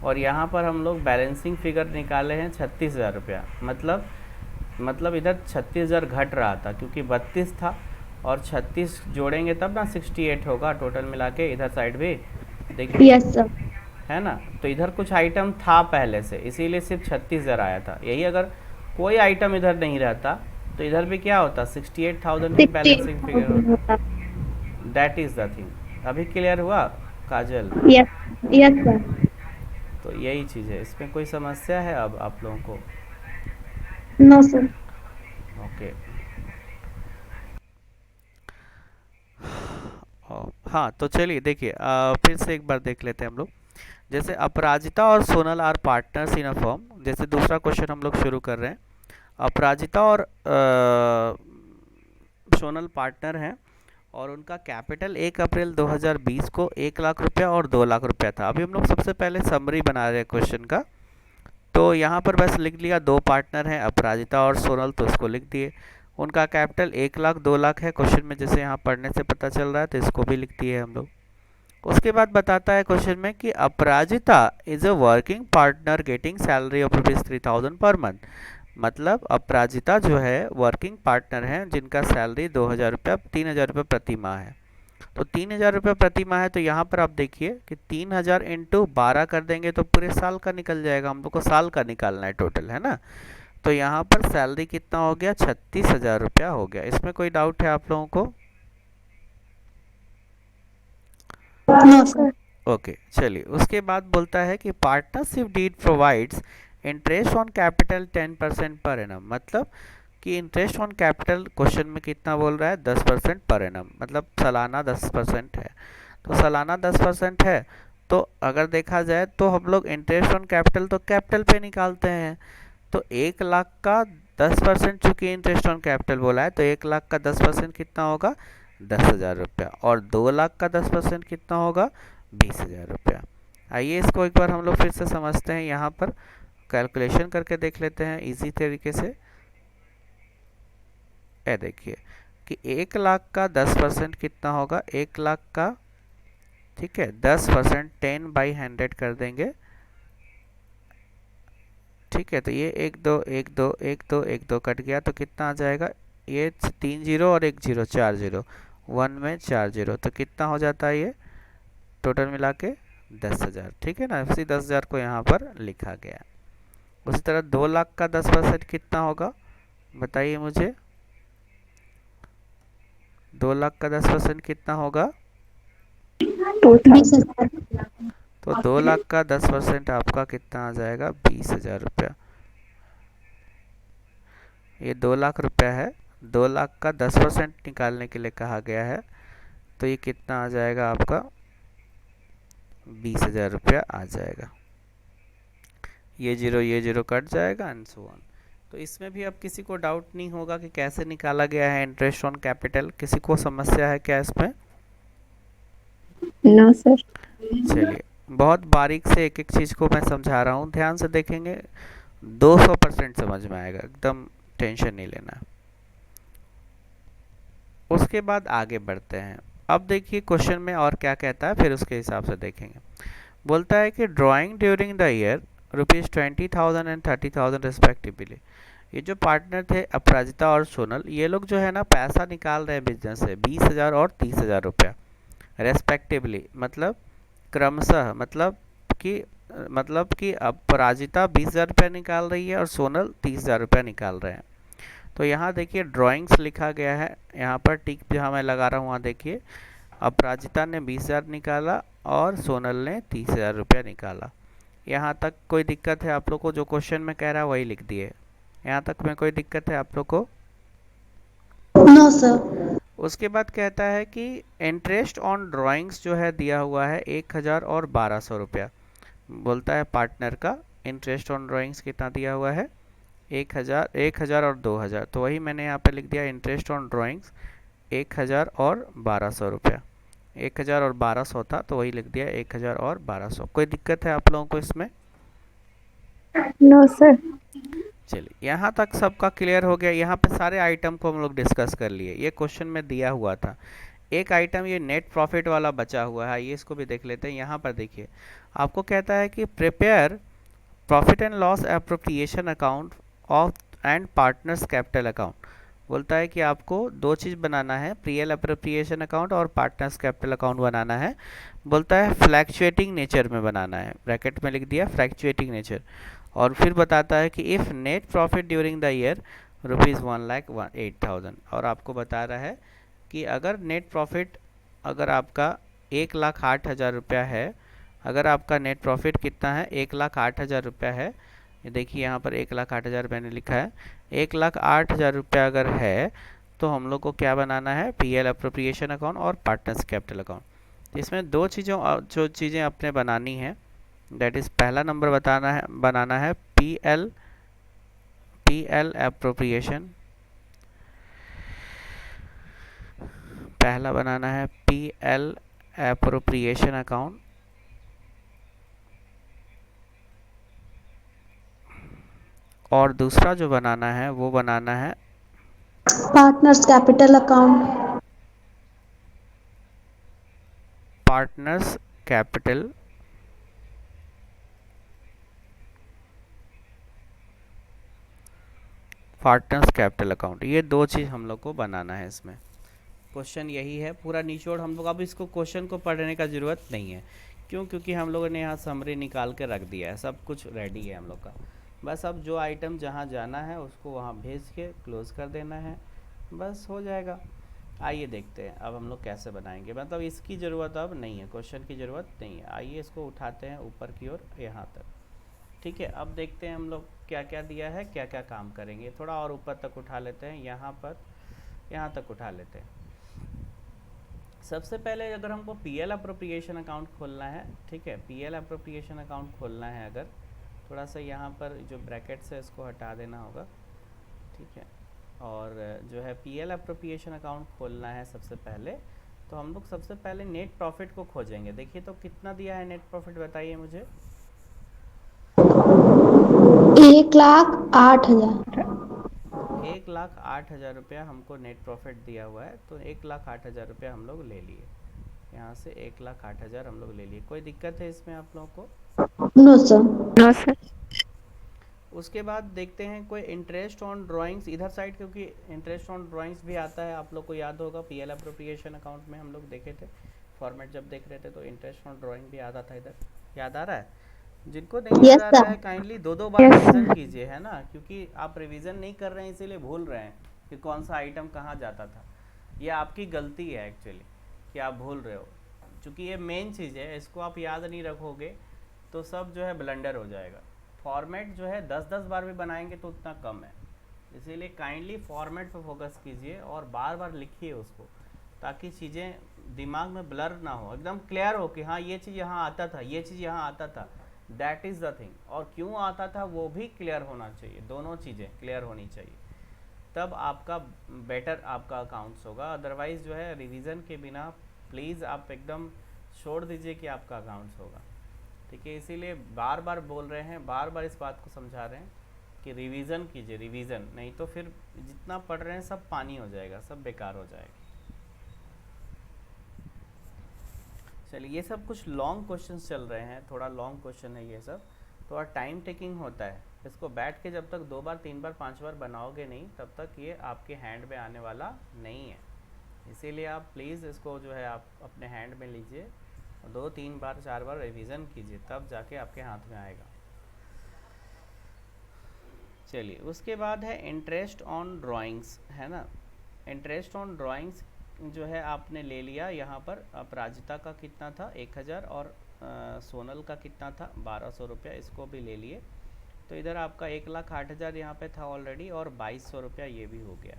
और यहाँ पर हम लोग बैलेंसिंग फिगर निकाले हैं 36,000 रुपया, मतलब इधर 36,000 घट रहा था क्योंकि 32 था और 36 जोड़ेंगे तब ना 68 होगा टोटल मिला के। इधर साइड भी देखिए, यस सर। है ना। तो इधर कुछ आइटम था पहले से, इसीलिए सिर्फ 36,000 आया था। यही अगर कोई आइटम इधर नहीं रहता तो इधर भी क्या होता, 68,000 की बैलेंसिंग फिगर होता। That is the thing. अभी क्लियर हुआ काजल? Yes yes sir. तो यही चीज़ है, इसमें कोई समस्या है अब आप लोगों को? No sir. ओके। हाँ तो चलिए देखिए, फिर से एक बार देख लेते हैं हम लोग। जैसे अपराजिता और Sonal are partners in a firm, जैसे दूसरा क्वेश्चन हम लोग शुरू कर रहे हैं। अपराजिता और सोनल पार्टनर हैं और उनका कैपिटल 1 अप्रैल 2020 को 1 लाख रुपया और 2 लाख रुपया था। अभी हम लोग सबसे पहले समरी बना रहे हैं क्वेश्चन का। तो यहाँ पर बस लिख लिया, 2 पार्टनर हैं अपराजिता और सोनल, तो उसको लिख दिए। उनका कैपिटल 1 लाख 2 लाख है क्वेश्चन में, जैसे यहाँ पढ़ने से पता चल रहा है, तो इसको भी लिख दिए हम लोग। उसके बाद बताता है क्वेश्चन में कि Aparajita is a working partner getting salary of ₹3,000 पर मंथ। मतलब अपराजिता जो है वर्किंग पार्टनर हैं जिनका सैलरी 3,000 रुपये प्रति माह है। तो 3,000 रुपये प्रति माह है, तो यहाँ पर आप देखिए कि 3,000 इंटू 12 कर देंगे तो पूरे साल का निकल जाएगा। हम लोग को साल का निकालना है टोटल, है ना। तो यहाँ पर सैलरी कितना हो गया, 36,000 रुपया हो गया। इसमें कोई डाउट है आप लोगों को? No sir. ओके चलिए। उसके बाद बोलता है कि partnership deed provides interest on capital 10% per annum. मतलब कि इंटरेस्ट ऑन कैपिटल क्वेश्चन में कितना बोल रहा है, 10% पर एनम, मतलब सालाना 10% है। तो सालाना 10% है, तो अगर देखा जाए तो हम लोग इंटरेस्ट ऑन कैपिटल तो कैपिटल पे निकालते हैं। तो 1 लाख का 10% चूँकि इंटरेस्ट ऑन कैपिटल बोला है, तो 1 लाख का 10% कितना होगा, 10,000 रुपया। और 2 लाख का 10% कितना होगा, 20,000 रुपया। आइए इसको एक बार हम लोग फिर से समझते हैं, यहाँ पर कैलकुलेशन करके देख लेते हैं इजी तरीके से। ये देखिए कि 1 लाख का 10% कितना होगा, 1 लाख का, ठीक है, 10% 10/100 कर देंगे, ठीक है। तो ये 1 2 1 2 1 2 1 2 कट गया, तो कितना आ जाएगा, ये 3 0 और 1 0, 4 0, 1 में 4 0, तो कितना हो जाता है ये टोटल मिला के 10,000, ठीक है ना। इसी 10,000 को यहाँ पर लिखा गया। उसी तरह 2 लाख का 10% कितना होगा, बताइए मुझे। 2 लाख का 10% कितना होगा, 20,000। तो 2 लाख का 10% आपका कितना आ जाएगा, 20,000 रुपया। ये 2 लाख रुपया है, 2 लाख का 10% निकालने के लिए कहा गया है, तो ये कितना आ जाएगा आपका, 20,000 रुपया आ जाएगा। ये जीरो कट जाएगा एंड सो ऑन। तो इसमें भी अब किसी को डाउट नहीं होगा कि कैसे निकाला गया है इंटरेस्ट ऑन कैपिटल। किसी को समस्या है क्या इसमें? No sir. चलिए बहुत बारीक से एक एक चीज़ को मैं समझा रहा हूँ, ध्यान से देखेंगे 200% समझ में आएगा, एकदम टेंशन नहीं लेना। उसके बाद आगे बढ़ते हैं। अब देखिए क्वेश्चन में और क्या कहता है, फिर उसके हिसाब से देखेंगे। बोलता है कि drawing during the year ₹20,000 and 30,000 respectively. ये जो पार्टनर थे अपराजिता और सोनल, ये लोग जो है ना पैसा निकाल रहे हैं बिजनेस से 20,000 और 30,000 रुपया रेस्पेक्टिवली, मतलब क्रमशः, मतलब कि अपराजिता 20,000 रुपया निकाल रही है और सोनल 30,000 रुपया निकाल रहे हैं। तो यहाँ देखिए ड्राइंग्स लिखा गया है, यहाँ पर टिक जहाँ मैं लगा रहा हूँ वहाँ देखिए अपराजिता ने 20,000 निकाला और सोनल ने 30,000 रुपया निकाला। यहाँ तक कोई दिक्कत है आप लोग को? जो क्वेश्चन में कह रहा है वही लिख दिए। यहाँ तक में कोई दिक्कत है आप लोग को? No sir. उसके बाद कहता है कि इंटरेस्ट ऑन ड्राइंग्स जो है दिया हुआ है 1,000 और 1,200 रुपया। बोलता है पार्टनर का इंटरेस्ट ऑन ड्राइंग्स कितना दिया हुआ है, 1,000 और 2,000। तो वही मैंने यहाँ पे लिख दिया इंटरेस्ट ऑन ड्राइंग्स 1,000 और 1,200 रुपया। 1,000 और 1,200 था तो वही लिख दिया 1,000 और 1,200। कोई दिक्कत है आप लोगों को इसमें? No sir. चलिए यहाँ तक सबका क्लियर हो गया। यहाँ पे सारे आइटम को हम लोग डिस्कस कर लिए, ये क्वेश्चन में दिया हुआ था। एक आइटम ये नेट प्रॉफिट वाला बचा हुआ है, ये इसको भी देख लेते हैं। यहाँ पर देखिए आपको कहता है कि prepare profit and loss appropriation account of and partners capital account. बोलता है कि आपको दो चीज़ बनाना है, पीएल अप्रोप्रिएशन अकाउंट और पार्टनर्स कैपिटल अकाउंट बनाना है। बोलता है फ्लैक्चुएटिंग नेचर में बनाना है, ब्रैकेट में लिख दिया फ्लैक्चुएटिंग नेचर। और फिर बताता है कि if net profit during the year ₹1,08,000, और आपको बता रहा है कि अगर नेट प्रॉफिट अगर आपका 1,08,000 रुपया है, अगर आपका नेट प्रॉफिट कितना है 1,08,000 रुपया है, ये देखिए यहाँ पर 1,08,000 मैंने लिखा है, 1,08,000 रुपया अगर है तो हम लोग को क्या बनाना है, पीएल अप्रोप्रिएशन अकाउंट और पार्टनर्स कैपिटल अकाउंट। इसमें दो जो चीज़ें अपने बनानी है, दैट इज़ पहला नंबर बनाना है पीएल अप्रोप्रिएशन। पहला बनाना है पीएल अप्रोप्रिएशन अकाउंट, और दूसरा जो बनाना है वो बनाना है partners capital account. Partners capital account. ये दो चीज़ हम लोग को बनाना है इसमें। क्वेश्चन यही है पूरा निचोड़। हम लोग अब इसको क्वेश्चन को पढ़ने का ज़रूरत नहीं है, क्यों? क्योंकि हम लोगों ने यहाँ समरी निकाल के रख दिया है, सब कुछ रेडी है हम लोग का। बस अब जो आइटम जहाँ जाना है उसको वहाँ भेज के क्लोज कर देना है, बस हो जाएगा। आइए देखते हैं अब हम लोग कैसे बनाएंगे। मतलब इसकी ज़रूरत अब नहीं है, क्वेश्चन की ज़रूरत नहीं है। आइए इसको उठाते हैं ऊपर की ओर यहाँ तक, ठीक है। अब देखते हैं हम लोग क्या क्या दिया है, क्या क्या काम करेंगे। थोड़ा और ऊपर तक उठा लेते हैं, यहाँ तक उठा लेते हैं। सबसे पहले अगर हमको पीएल अप्रोप्रिएशन अकाउंट खोलना है, ठीक है, पीएल अप्रोप्रिएशन अकाउंट खोलना है, अगर थोड़ा सा यहाँ पर जो ब्रैकेट्स है इसको हटा देना होगा, ठीक है। और जो है पीएल अप्रोप्रिएशन अकाउंट खोलना है सबसे पहले, तो हम लोग सबसे पहले नेट प्रॉफिट को खोजेंगे। देखिए तो कितना दिया है नेट प्रॉफिट, बताइए मुझे। 1,08,000। 1,08,000 रुपया हमको नेट प्रॉफिट दिया हुआ है, तो 1,08,000 रुपया हम लोग ले लिए। यहाँ से 1,08,000 हम लोग ले लिए। कोई दिक्कत है इसमें आप लोगों को? No sir. No sir. उसके बाद देखते हैं कोई इंटरेस्ट ऑन ड्राइंग्स इधर साइड, क्योंकि इंटरेस्ट ऑन ड्राइंग्स भी आता है, आप लोग को याद होगा पीएल अप्रोप्रिएशन अकाउंट में हम लोग देखे थे, फॉर्मेट जब देख रहे थे तो इंटरेस्ट ऑन ड्राइंग भी आता था इधर, याद आ रहा है? जिनको नहीं याद यस आ रहा सर। है काइंडली दो बार Yes, रिवीजन कीजिए, है ना, क्योंकि आप रिवीजन नहीं कर रहे हैं इसीलिए भूल रहे हैं कि कौन सा आइटम कहाँ जाता था। ये आपकी गलती है एक्चुअली कि आप भूल रहे हो, क्योंकि ये मेन चीज़ है, इसको आप याद नहीं रखोगे तो सब जो है ब्लंडर हो जाएगा। फॉर्मेट जो है 10-10 बार भी बनाएंगे तो उतना कम है, इसीलिए काइंडली फॉर्मेट पे फोकस कीजिए और बार बार लिखिए उसको, ताकि चीज़ें दिमाग में ब्लर ना हो, एकदम क्लियर हो कि हाँ ये चीज़ यहाँ आता था, ये चीज़ यहाँ आता था, दैट इज़ द थिंग। और क्यों आता था वो भी क्लियर होना चाहिए, दोनों चीज़ें क्लियर होनी चाहिए, तब आपका बेटर आपका अकाउंट्स होगा। अदरवाइज़ जो है रिवीजन के बिना प्लीज़ आप एकदम छोड़ दीजिए कि आपका अकाउंट्स होगा, ठीक है। इसीलिए बार बार बोल रहे हैं, बार बार इस बात को समझा रहे हैं कि रिवीजन कीजिए, रिवीजन, नहीं तो फिर जितना पढ़ रहे हैं सब पानी हो जाएगा, सब बेकार हो जाएगा। चलिए, ये सब कुछ लॉन्ग क्वेश्चंस चल रहे हैं, थोड़ा लॉन्ग क्वेश्चन है ये सब, थोड़ा टाइम टेकिंग होता है। इसको बैठ के जब तक 2 बार 3 बार 5 बार बनाओगे नहीं, तब तक ये आपके हैंड में आने वाला नहीं है। इसीलिए आप प्लीज़ इसको जो है आप अपने हैंड में लीजिए, 2 3 बार 4 बार रिवीजन कीजिए, तब जाके आपके हाथ में आएगा। चलिए, उसके बाद है इंटरेस्ट ऑन ड्राइंग्स, है ना। इंटरेस्ट ऑन ड्राइंग्स जो है आपने ले लिया, यहाँ पर अपराजिता का कितना था 1000 और सोनल का कितना था 1200 रुपया, इसको भी ले लिए। तो इधर आपका 1,08,000 यहाँ पे था ऑलरेडी, और 2200 रुपया ये भी हो गया।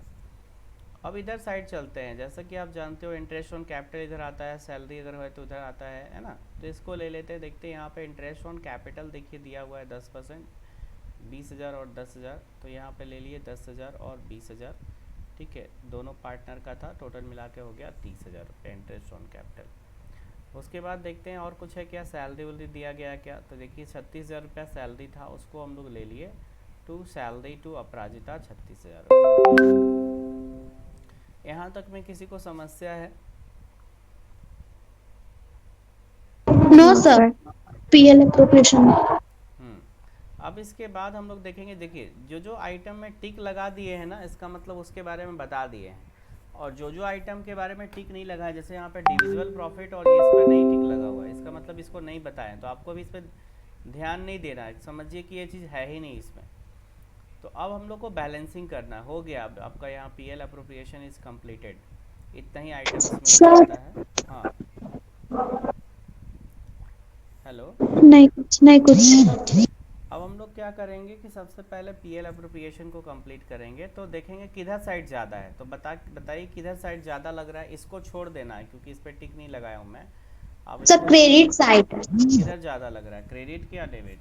अब इधर साइड चलते हैं। जैसा कि आप जानते हो इंटरेस्ट ऑन कैपिटल इधर आता है, सैलरी अगर है तो उधर आता है ना। तो इसको ले लेते हैं, देखते हैं यहाँ पे इंटरेस्ट ऑन कैपिटल देखिए दिया हुआ है 10%, 20,000 और 10,000। तो यहाँ पे ले लिए 10,000 और 20,000, ठीक है, दोनों पार्टनर का था, टोटल मिला के हो गया 30,000 रुपये इंटरेस्ट ऑन कैपिटल। उसके बाद देखते हैं और कुछ है क्या, सैलरी वैलरी दिया गया है क्या। तो देखिए 36,000 रुपया सैलरी था, उसको हम लोग ले लिए टू सैलरी टू अपराजिता 36,000 रुपये। यहाँ तक में किसी को समस्या है? No sir, PL appropriation. अब इसके बाद हम लोग देखेंगे, देखिए जो आइटम में टिक लगा दिए हैं ना, इसका मतलब उसके बारे में बता दिए हैं। और जो आइटम के बारे में टिक नहीं लगा है, जैसे यहाँ पे डिविजिबल प्रॉफिट और ये इस पर नहीं टिक लगा हुआ है, इसका मतलब इसको नहीं बताएं, तो आपको भी इस पर ध्यान नहीं देना है, समझिए कि ये चीज़ है ही नहीं इसमें। तो अब हम लोग को बैलेंसिंग करना हो गया। अब आपका यहाँ पीएल अप्रोप्रिएशन इज कंप्लीटेड, इतना ही आइटम इसमें आता है। हाँ, हेलो, नहीं कुछ नहीं कुछ। अब हम लोग क्या करेंगे कि सबसे पहले पीएल अप्रोप्रिएशन को कंप्लीट करेंगे। तो देखेंगे किधर साइड ज़्यादा है, तो बताइए किधर साइड ज़्यादा लग रहा है। इसको छोड़ देना है क्योंकि इस पर टिक नहीं लगाया हूँ मैं। अब सर क्रेडिट साइड, किधर ज़्यादा लग रहा है, क्रेडिट या debit?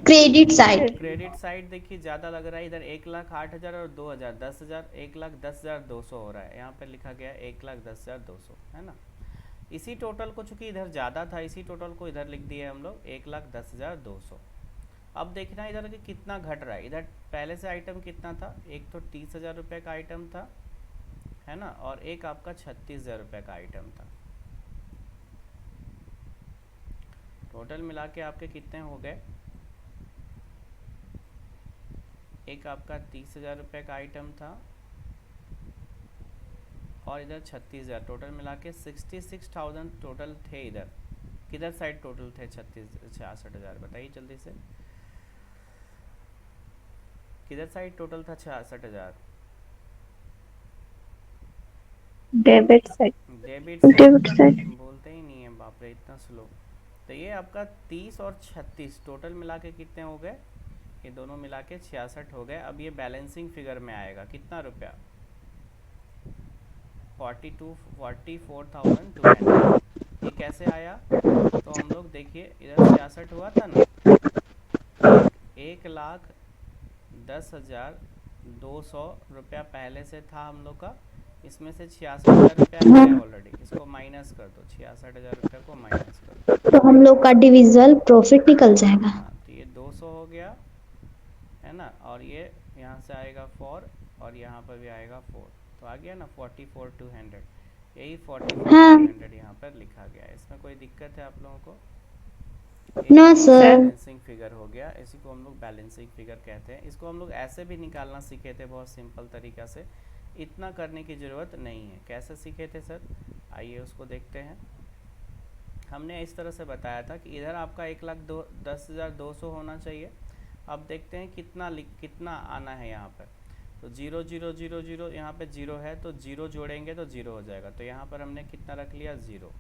Credit side. Credit side देखिए ज़्यादा लग रहा है, इधर 1,08,000 और 2,000 10,000, 1,10,200 हो रहा है। यहाँ पर लिखा गया 1,10,200, है ना। इसी टोटल को, चूँकि इधर ज़्यादा था, इसी टोटल को इधर लिख दिए हम लोग 1,10,200। अब देखना इधर कि कितना घट रहा है। इधर पहले से आइटम कितना था, एक तो 30,000 रुपये का आइटम था, है ना, और एक आपका 36,000 रुपये का आइटम था। टोटल मिला के आपके कितने हो गए, एक आपका 30,000 रुपये का आइटम था और इधर 36,000, टोटल मिला के 66,000 टोटल थे। इधर किधर साइड टोटल थे 66,000, बताइए जल्दी से, किधर साइड टोटल था 66,000? Debit side. Debit debit side बोलते ही नहीं है, बाप रे इतना स्लो। तो ये आपका 30 और 36 टोटल मिला के कितने हो गए, ये दोनों मिला के 66 हो गए। अब ये बैलेंसिंग फिगर में आएगा कितना रुपया, 44,200। ये कैसे आया, तो हम लोग देखिए इधर 66 हुआ था ना, 1,10,200 रुपया पहले से था हम लोग का, इसमें से 66,000 रुपया है ऑलरेडी, इसको माइनस कर दो, 66,000 रुपया को माइनस कर दो, तो हम लोग का डिविजिबल प्रॉफिट निकल जाएगा। हाँ, तो ये 200 हो गया, है ना, और ये यहाँ से आएगा 4 और यहाँ पर भी आएगा 4, तो आ गया ना 44,200। यही 44,200 यहाँ पर लिखा गया है। इसमें कोई दिक्कत है आप लोगों को? No sir. बैलेंसिंग फिगर हो गया, इसी को हम लोग बैलेंसिंग फिगर कहते हैं। इसको हम लोग ऐसे भी निकालना सीखे थे बहुत सिंपल तरीका से, इतना करने की ज़रूरत नहीं है। कैसे सीखे थे सर, आइए उसको देखते हैं। हमने इस तरह से बताया था कि इधर आपका 1,10,200 होना चाहिए। अब देखते हैं कितना आना है यहाँ पर। तो 0 0 0 0 यहाँ पे 0 है, तो 0 जोड़ेंगे तो 0 हो जाएगा। तो यहाँ पर हमने कितना रख लिया, 0।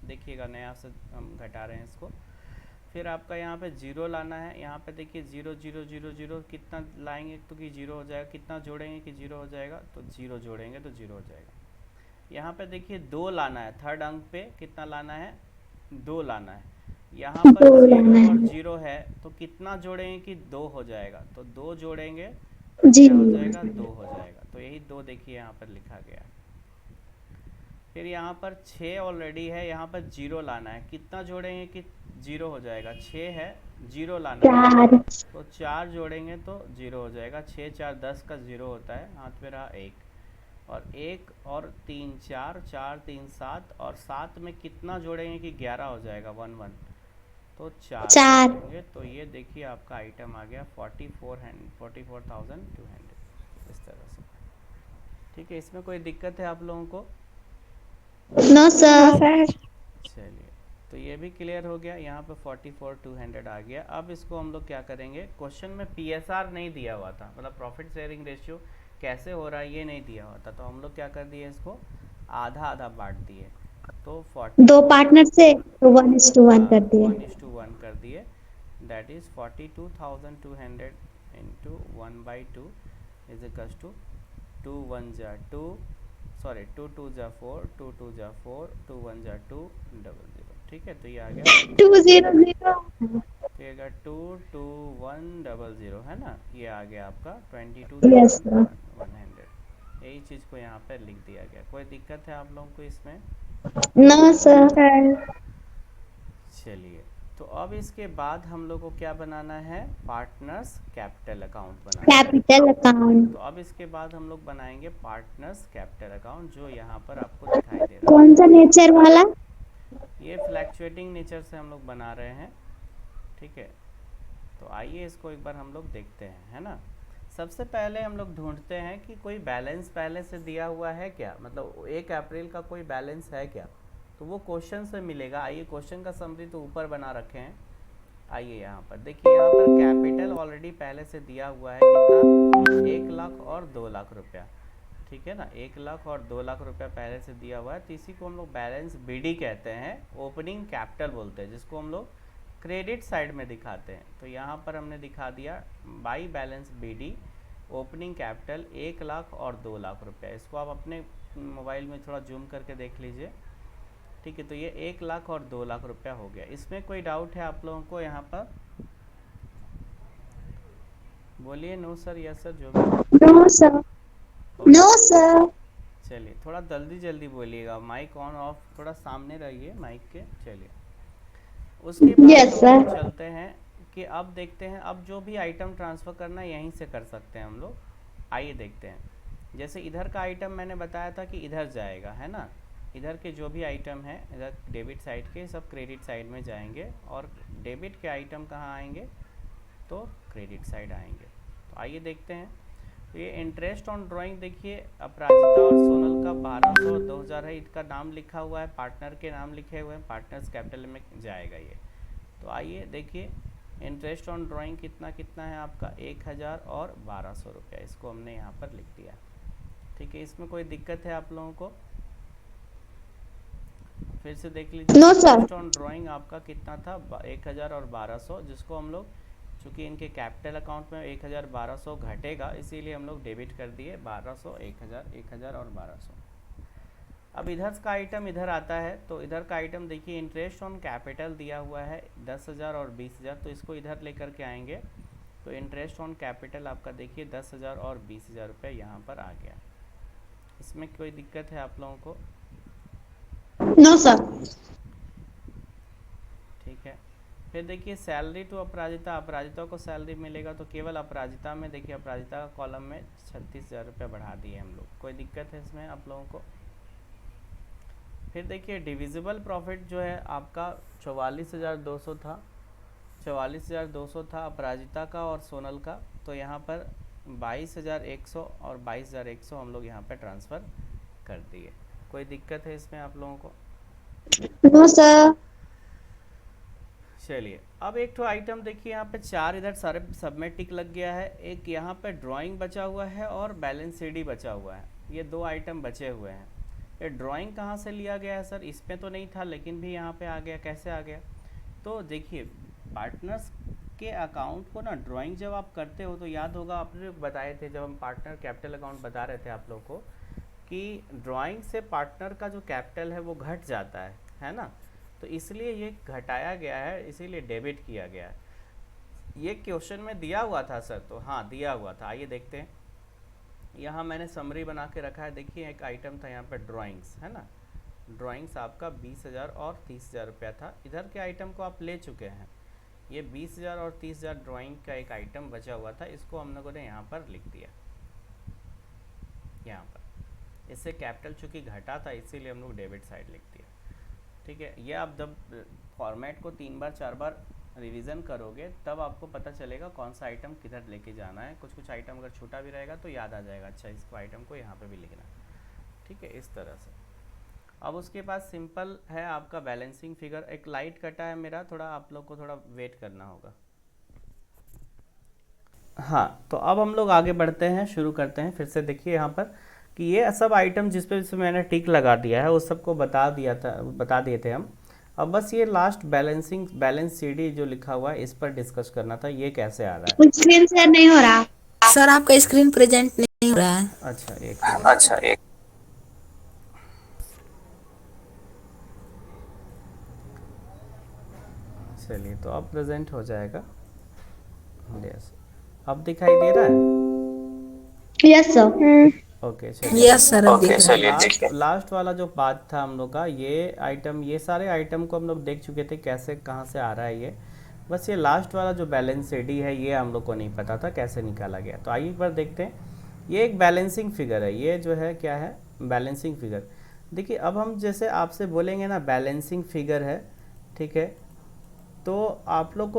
देखिएगा नया से हम घटा रहे हैं इसको। फिर आपका यहाँ पे 0 लाना है, यहाँ पे देखिए 0 0 0 0 कितना लाएंगे तो कि 0 हो जाएगा, कितना जोड़ेंगे कि 0 हो जाएगा, तो 0 जोड़ेंगे तो 0 हो जाएगा। यहाँ पे देखिए 2 लाना है, थर्ड अंक पे कितना लाना है, 2 लाना है। यहाँ पर 0 और 0 है, तो कितना जोड़ेंगे कि 2 हो जाएगा, तो 2 जोड़ेंगे तो क्या हो जाएगा, 2 हो जाएगा। तो यही 2 देखिए यहाँ पर लिखा गया है। फिर यहाँ पर 6 ऑलरेडी है, यहाँ पर 0 लाना है, कितना जोड़ेंगे कि 0 हो जाएगा, 6 है जीरो लाना है। 4 तो 4 जोड़ेंगे तो 0 हो जाएगा। 6 4 10 का 0 होता है, हाथ में रहा 1 और 1 और 3 4, 4 3 7 और 7 में कितना जोड़ेंगे कि 11 हो जाएगा 1 1, तो 4 4 जोड़ेंगे तो ये देखिए आपका आइटम आ गया 44,200 इस तरह से। ठीक है, इसमें कोई दिक्कत है आप लोगों को? No no sir. सर। चलिए, तो ये भी क्लियर हो गया। यहाँ पे 44,200 आ गया। अब इसको हम लोग क्या करेंगे, क्वेश्चन में पीएसआर नहीं दिया हुआ था, मतलब प्रॉफिट शेयरिंग रेशियो कैसे हो रहा है ये नहीं दिया हुआ था, तो हम लोग क्या कर दिए, इसको आधा आधा बांट दिए। तो 2 पार्टनर से तो 1:1 कर दिए। 1:1 कर दिए। That is 42,200 into 1/2 is equals to 2 1 जा 2, सॉरी 2 2 जा 4, 2 2 जा 4, 2 1 जा 2, 00। ठीक है, तो ये आ गया 200 तो ये आ गया 22100 है ना, ये आ गया आपका यस सर। 22,100। यही चीज़ को यहाँ पर लिख दिया गया। कोई दिक्कत है आप लोगों को इसमें? No sir. सर। चलिए, तो अब इसके बाद हम लोग को क्या बनाना है, पार्टनर्स कैपिटल अकाउंट बनाना है। कैपिटल अकाउंट तो अब इसके बाद हम लोग बनाएंगे पार्टनर्स कैपिटल अकाउंट, जो यहाँ पर आपको दिखाई दे रहा कौन सा नेचर वाला? है। ये फ्लैक्चुएटिंग नेचर से हम लोग बना रहे हैं। ठीक है, तो आइए इसको एक बार हम लोग देखते हैं, है ना। सबसे पहले हम लोग ढूंढते हैं कि कोई बैलेंस पहले से दिया हुआ है क्या, मतलब 1 अप्रैल का कोई बैलेंस है क्या, तो वो क्वेश्चन से मिलेगा। आइए, क्वेश्चन का समरी तो ऊपर बना रखे हैं। आइए यहाँ पर देखिए, यहाँ पर कैपिटल ऑलरेडी पहले से दिया हुआ है कितना, 1 लाख और 2 लाख रुपया। ठीक है ना, 1 लाख और 2 लाख रुपया पहले से दिया हुआ है, तो इसी को हम लोग बैलेंस बीडी कहते हैं, ओपनिंग कैपिटल बोलते हैं, जिसको हम लोग क्रेडिट साइड में दिखाते हैं। तो यहाँ पर हमने दिखा दिया by balance BD opening capital 1 lakh और 2 लाख रुपया। इसको आप अपने मोबाइल में थोड़ा जूम करके देख लीजिए। ठीक है, तो ये 1 लाख और 2 लाख रुपया हो गया। इसमें कोई डाउट है आप लोगों को यहाँ पर? बोलिए नो सर, यस सर, जो भी। No sir. No sir. चलिए, थोड़ा जल्दी जल्दी बोलिएगा, माइक ऑन ऑफ थोड़ा सामने रहिए माइक के। चलिए, उसके बाद यस हम सर। लोग चलते हैं कि अब देखते हैं, अब जो भी आइटम ट्रांसफ़र करना है यहीं से कर सकते हैं हम लोग। आइए देखते हैं, जैसे इधर का आइटम मैंने बताया था कि इधर जाएगा, है ना। इधर के जो भी आइटम है इधर डेबिट साइड के, सब क्रेडिट साइड में जाएंगे, और डेबिट के आइटम कहाँ आएंगे, तो क्रेडिट साइड आएंगे। तो आइए देखते हैं। तो ये इंटरेस्ट ऑन ड्राइंग देखिए, अपराजिता और सोनल का 1200 और 2000 है, इसका नाम लिखा हुआ है, पार्टनर के नाम लिखे हुए हैं, पार्टनर्स कैपिटल में जाएगा ये। तो आइए देखिए, इंटरेस्ट ऑन ड्राइंग कितना कितना है आपका, 1000 और 1200 रुपया, इसको हमने यहाँ पर लिख दिया। ठीक है, इसमें कोई दिक्कत है आप लोगों को? फिर से देख लीजिए। No sir. Interest on drawing आपका कितना था, 1000 और 1200, जिसको हम लोग, चूँकि इनके कैपिटल अकाउंट में 1000 1200 घटेगा, इसीलिए हम लोग डेबिट कर दिए 1200 1000 और 1200। अब इधर का आइटम इधर आता है, तो इधर का आइटम देखिए, इंटरेस्ट ऑन कैपिटल दिया हुआ है 10,000 और 20,000, तो इसको इधर लेकर के आएंगे। तो इंटरेस्ट ऑन कैपिटल आपका देखिए 10,000 और 20,000 रुपये यहाँ पर आ गया। इसमें कोई दिक्कत है आप लोगों को? No sir. ठीक है, फिर देखिए सैलरी टू अपराजिता, अपराजिता को सैलरी मिलेगा, तो केवल अपराजिता में देखिए, अपराजिता का कॉलम में 36,000 रुपये बढ़ा दिए हम लोग। कोई दिक्कत है इसमें आप लोगों को? फिर देखिए डिविजिबल प्रॉफिट जो है आपका 44,200 था, 44,200 था अपराजिता का और सोनल का, तो यहाँ पर 22,100 और 22,100 हम लोग यहाँ पर ट्रांसफ़र कर दिए। कोई दिक्कत है इसमें आप लोगों को? No sir. चलिए, अब एक तो आइटम देखिए, यहाँ पे 4 इधर सारे सब में टिक लग गया है, एक यहाँ पे ड्राइंग बचा हुआ है और बैलेंस सीडी बचा हुआ है, ये 2 आइटम बचे हुए हैं। ये ड्राइंग कहाँ से लिया गया है सर? इसमें तो नहीं था, लेकिन भी यहाँ पे आ गया, कैसे आ गया? तो देखिए, पार्टनर्स के अकाउंट को ना, ड्राइंग जब आप करते हो तो याद होगा आपने बताए थे, जब हम पार्टनर कैपिटल अकाउंट बता रहे थे आप लोग को, कि ड्राइंग से पार्टनर का जो कैपिटल है वो घट जाता है ना। तो इसलिए ये घटाया गया है, इसीलिए डेबिट किया गया है। ये क्वेश्चन में दिया हुआ था सर, तो हाँ दिया हुआ था। आइए देखते हैं, यहाँ मैंने समरी बना के रखा है। देखिए एक आइटम था यहाँ पे ड्राइंग्स, है ना। ड्राइंग्स आपका 20,000 और 30,000 रुपया था। इधर के आइटम को आप ले चुके हैं, ये 20,000 और 30,000 ड्राइंग का एक आइटम बचा हुआ था, इसको हम लोगों ने यहाँ पर लिख दिया, यहाँ पर। इससे कैपिटल चूँकि घटा था इसीलिए हम लोग डेबिट साइड लिख दिया, ठीक है। ये आप जब फॉर्मेट को 3 बार 4 बार रिवीजन करोगे तब आपको पता चलेगा कौन सा आइटम किधर लेके जाना है। कुछ कुछ आइटम अगर छूटा भी रहेगा तो याद आ जाएगा, अच्छा इसको आइटम को यहाँ पे भी लिखना है, ठीक है, इस तरह से। अब उसके बाद सिंपल है आपका बैलेंसिंग फिगर। एक लाइट कटा है मेरा, थोड़ा आप लोग को थोड़ा वेट करना होगा। हाँ, तो अब हम लोग आगे बढ़ते हैं, शुरू करते हैं। फिर से देखिए यहाँ पर कि ये सब आइटम जिस पे मैंने टिक लगा दिया है उस सबको बता दिए थे हम। अब बस ये लास्ट बैलेंस सीडी जो लिखा हुआ है इस पर डिस्कस करना था, ये कैसे आ रहा है। स्क्रीन शेयर नहीं हो रहा सर, आपका स्क्रीन प्रेजेंट नहीं हो रहा है। अच्छा एक चलिए, तो अब प्रेजेंट हो जाएगा। यस, अब दिखाई दे रहा है। Yes sir. ओके चलिए, यस सर, अब दिख रहा है। लास्ट वाला जो बात था हम लोग का, ये आइटम, ये सारे आइटम को हम लोग देख चुके थे कैसे कहाँ से आ रहा है ये। बस ये लास्ट वाला जो बैलेंस सीडी है ये हम लोग को नहीं पता था कैसे निकाला गया। तो आइए एक बार देखते हैं। ये एक बैलेंसिंग फिगर है, ये जो है क्या है, बैलेंसिंग फिगर। देखिए अब हम जैसे आपसे बोलेंगे ना बैलेंसिंग फिगर है, ठीक है, तो आप लोग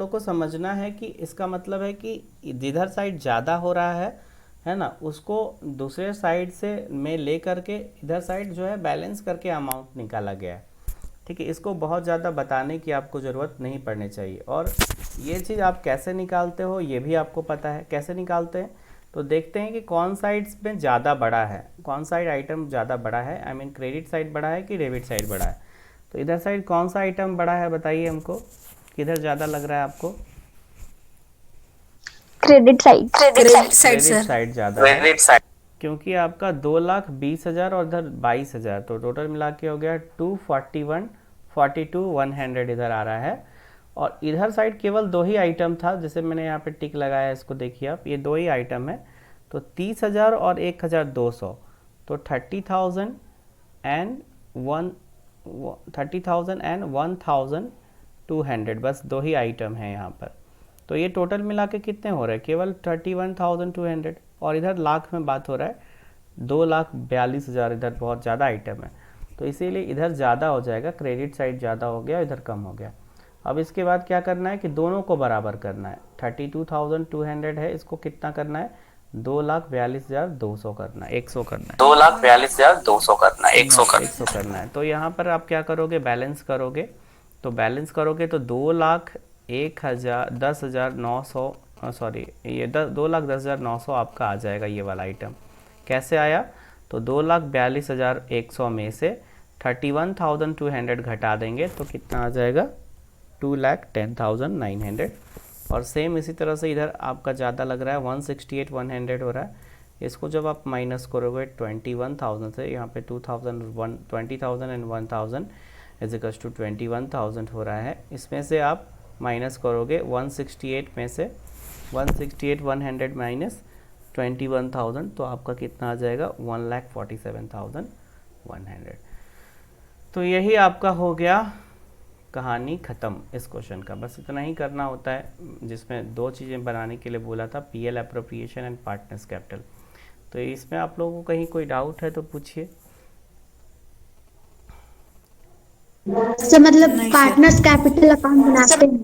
को समझना है कि इसका मतलब है कि जिधर साइड ज़्यादा हो रहा है ना, उसको दूसरे साइड से में ले करके इधर साइड जो है बैलेंस करके अमाउंट निकाला गया है, ठीक है। इसको बहुत ज़्यादा बताने की आपको ज़रूरत नहीं पड़नी चाहिए। और ये चीज़ आप कैसे निकालते हो ये भी आपको पता है। कैसे निकालते हैं तो देखते हैं कि कौन साइड में ज़्यादा बड़ा है, कौन साइड आइटम ज़्यादा बड़ा है, आई मीन क्रेडिट साइड बड़ा है कि डेबिट साइड बड़ा है। तो इधर साइड कौन सा आइटम बड़ा है बताइए हमको, किधर ज़्यादा लग रहा है आपको? क्रेडिट साइड साइड ज़्यादा है, क्योंकि आपका 2,20,000 और इधर 22,000, तो टोटल मिला के हो गया 241, 42, 100 इधर आ रहा है। और इधर साइड केवल 2 ही आइटम था, जैसे मैंने यहाँ पे टिक लगाया है, इसको देखिए आप, ये 2 ही आइटम है। तो 30,000 और 1,200, तो 30,000 एंड 1,200, बस 2 ही आइटम है यहाँ पर। तो ये टोटल मिला के कितने हो रहे हैं, केवल 31,200। और इधर लाख में बात हो रहा है, 2,42,000, इधर बहुत ज़्यादा आइटम है, तो इसीलिए इधर ज़्यादा हो जाएगा, क्रेडिट साइड ज़्यादा हो गया, इधर कम हो गया। अब इसके बाद क्या करना है कि दोनों को बराबर करना है। 32,200 है, इसको कितना करना है, 2,42,200 करना है, 100 करना है, 2,42,200 करना है, 100 करना है। तो यहाँ पर आप क्या करोगे, बैलेंस करोगे। तो बैलेंस करोगे तो 2,10,900 सॉरी, ये 2,10,900 आपका आ जाएगा ये वाला आइटम। कैसे आया, तो 2,42,100 में से 31,200 घटा देंगे तो कितना आ जाएगा, 2,10,900। और सेम इसी तरह से इधर आपका ज़्यादा लग रहा है, 168,100 हो रहा है। इसको जब आप माइनस करोगे 21,000 से, यहाँ पे 20,000 एंड 1,000 इज इक्वल्स टू 21,000 हो रहा है। इसमें से आप माइनस करोगे 168 में से 168,100 माइनस 21,000, तो आपका कितना आ जाएगा, 1,47,100। तो यही आपका हो गया, कहानी ख़त्म इस क्वेश्चन का। बस इतना ही करना होता है, जिसमें 2 चीज़ें बनाने के लिए बोला था, PL appropriation and partners capital. तो इसमें आप लोगों को कहीं कोई डाउट है तो पूछिए। तो मतलब पार्टनर्स कैपिटल अकाउंट बनाते हैं,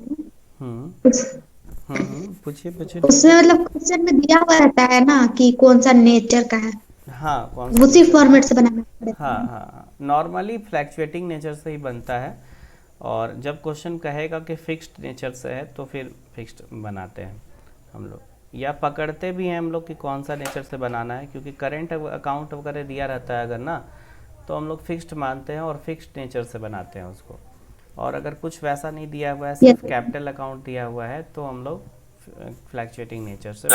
पूछिए उसमें मतलब क्वेश्चन में दिया हुआ रहता है ना कि कौन सा नेचर का है, हाँ, कौन सा, उसी फॉर्मेट से बनाना पड़ता है। हाँ, नॉर्मली फ्लैक्चुएटिंग नेचर से ही बनता है। और जब क्वेश्चन कहेगा कि फिक्स्ड नेचर से है तो फिर फिक्स्ड बनाते हैं हम लोग, या पकड़ते भी हैं हम लोग कि कौन सा नेचर से बनाना है, क्योंकि करेंट अकाउंट वगैरह दिया रहता है अगर ना, तो हम लोग फिक्स्ड मानते हैं और फिक्स्ड नेचर से बनाते हैं उसको। और अगर कुछ वैसा नहीं दिया हुआ है, सिर्फ कैपिटल अकाउंट दिया हुआ है, तो हम लोग फ्लैक्चुएटिंग नेचर से,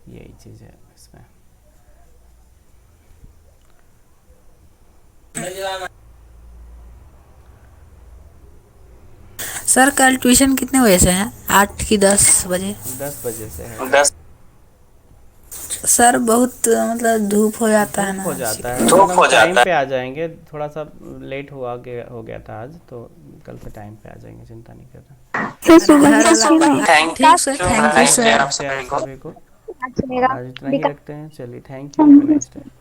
यही चीज़ है इसमें। सर कल ट्यूशन कितने बजे से है, 8 की 10 बजे? 10 बजे से है। 10 सर बहुत मतलब धूप हो जाता है धूप हो ना। जाता है, धूप मतलब हो टाइम जाता पे आ जाएंगे, थोड़ा सा लेट हो गया था आज, तो कल से टाइम पे आ जाएंगे, चिंता नहीं कर रहे। सर सुबह घर ही वाला रखिए ना। है। थैंक ठीक sir, you, thank you nice day sir. आप नमस्ते आप सभी को। सभी को, चलेगा और आज इतना ही रखते हैं, चलिए thank you, thank have a you. Nice day.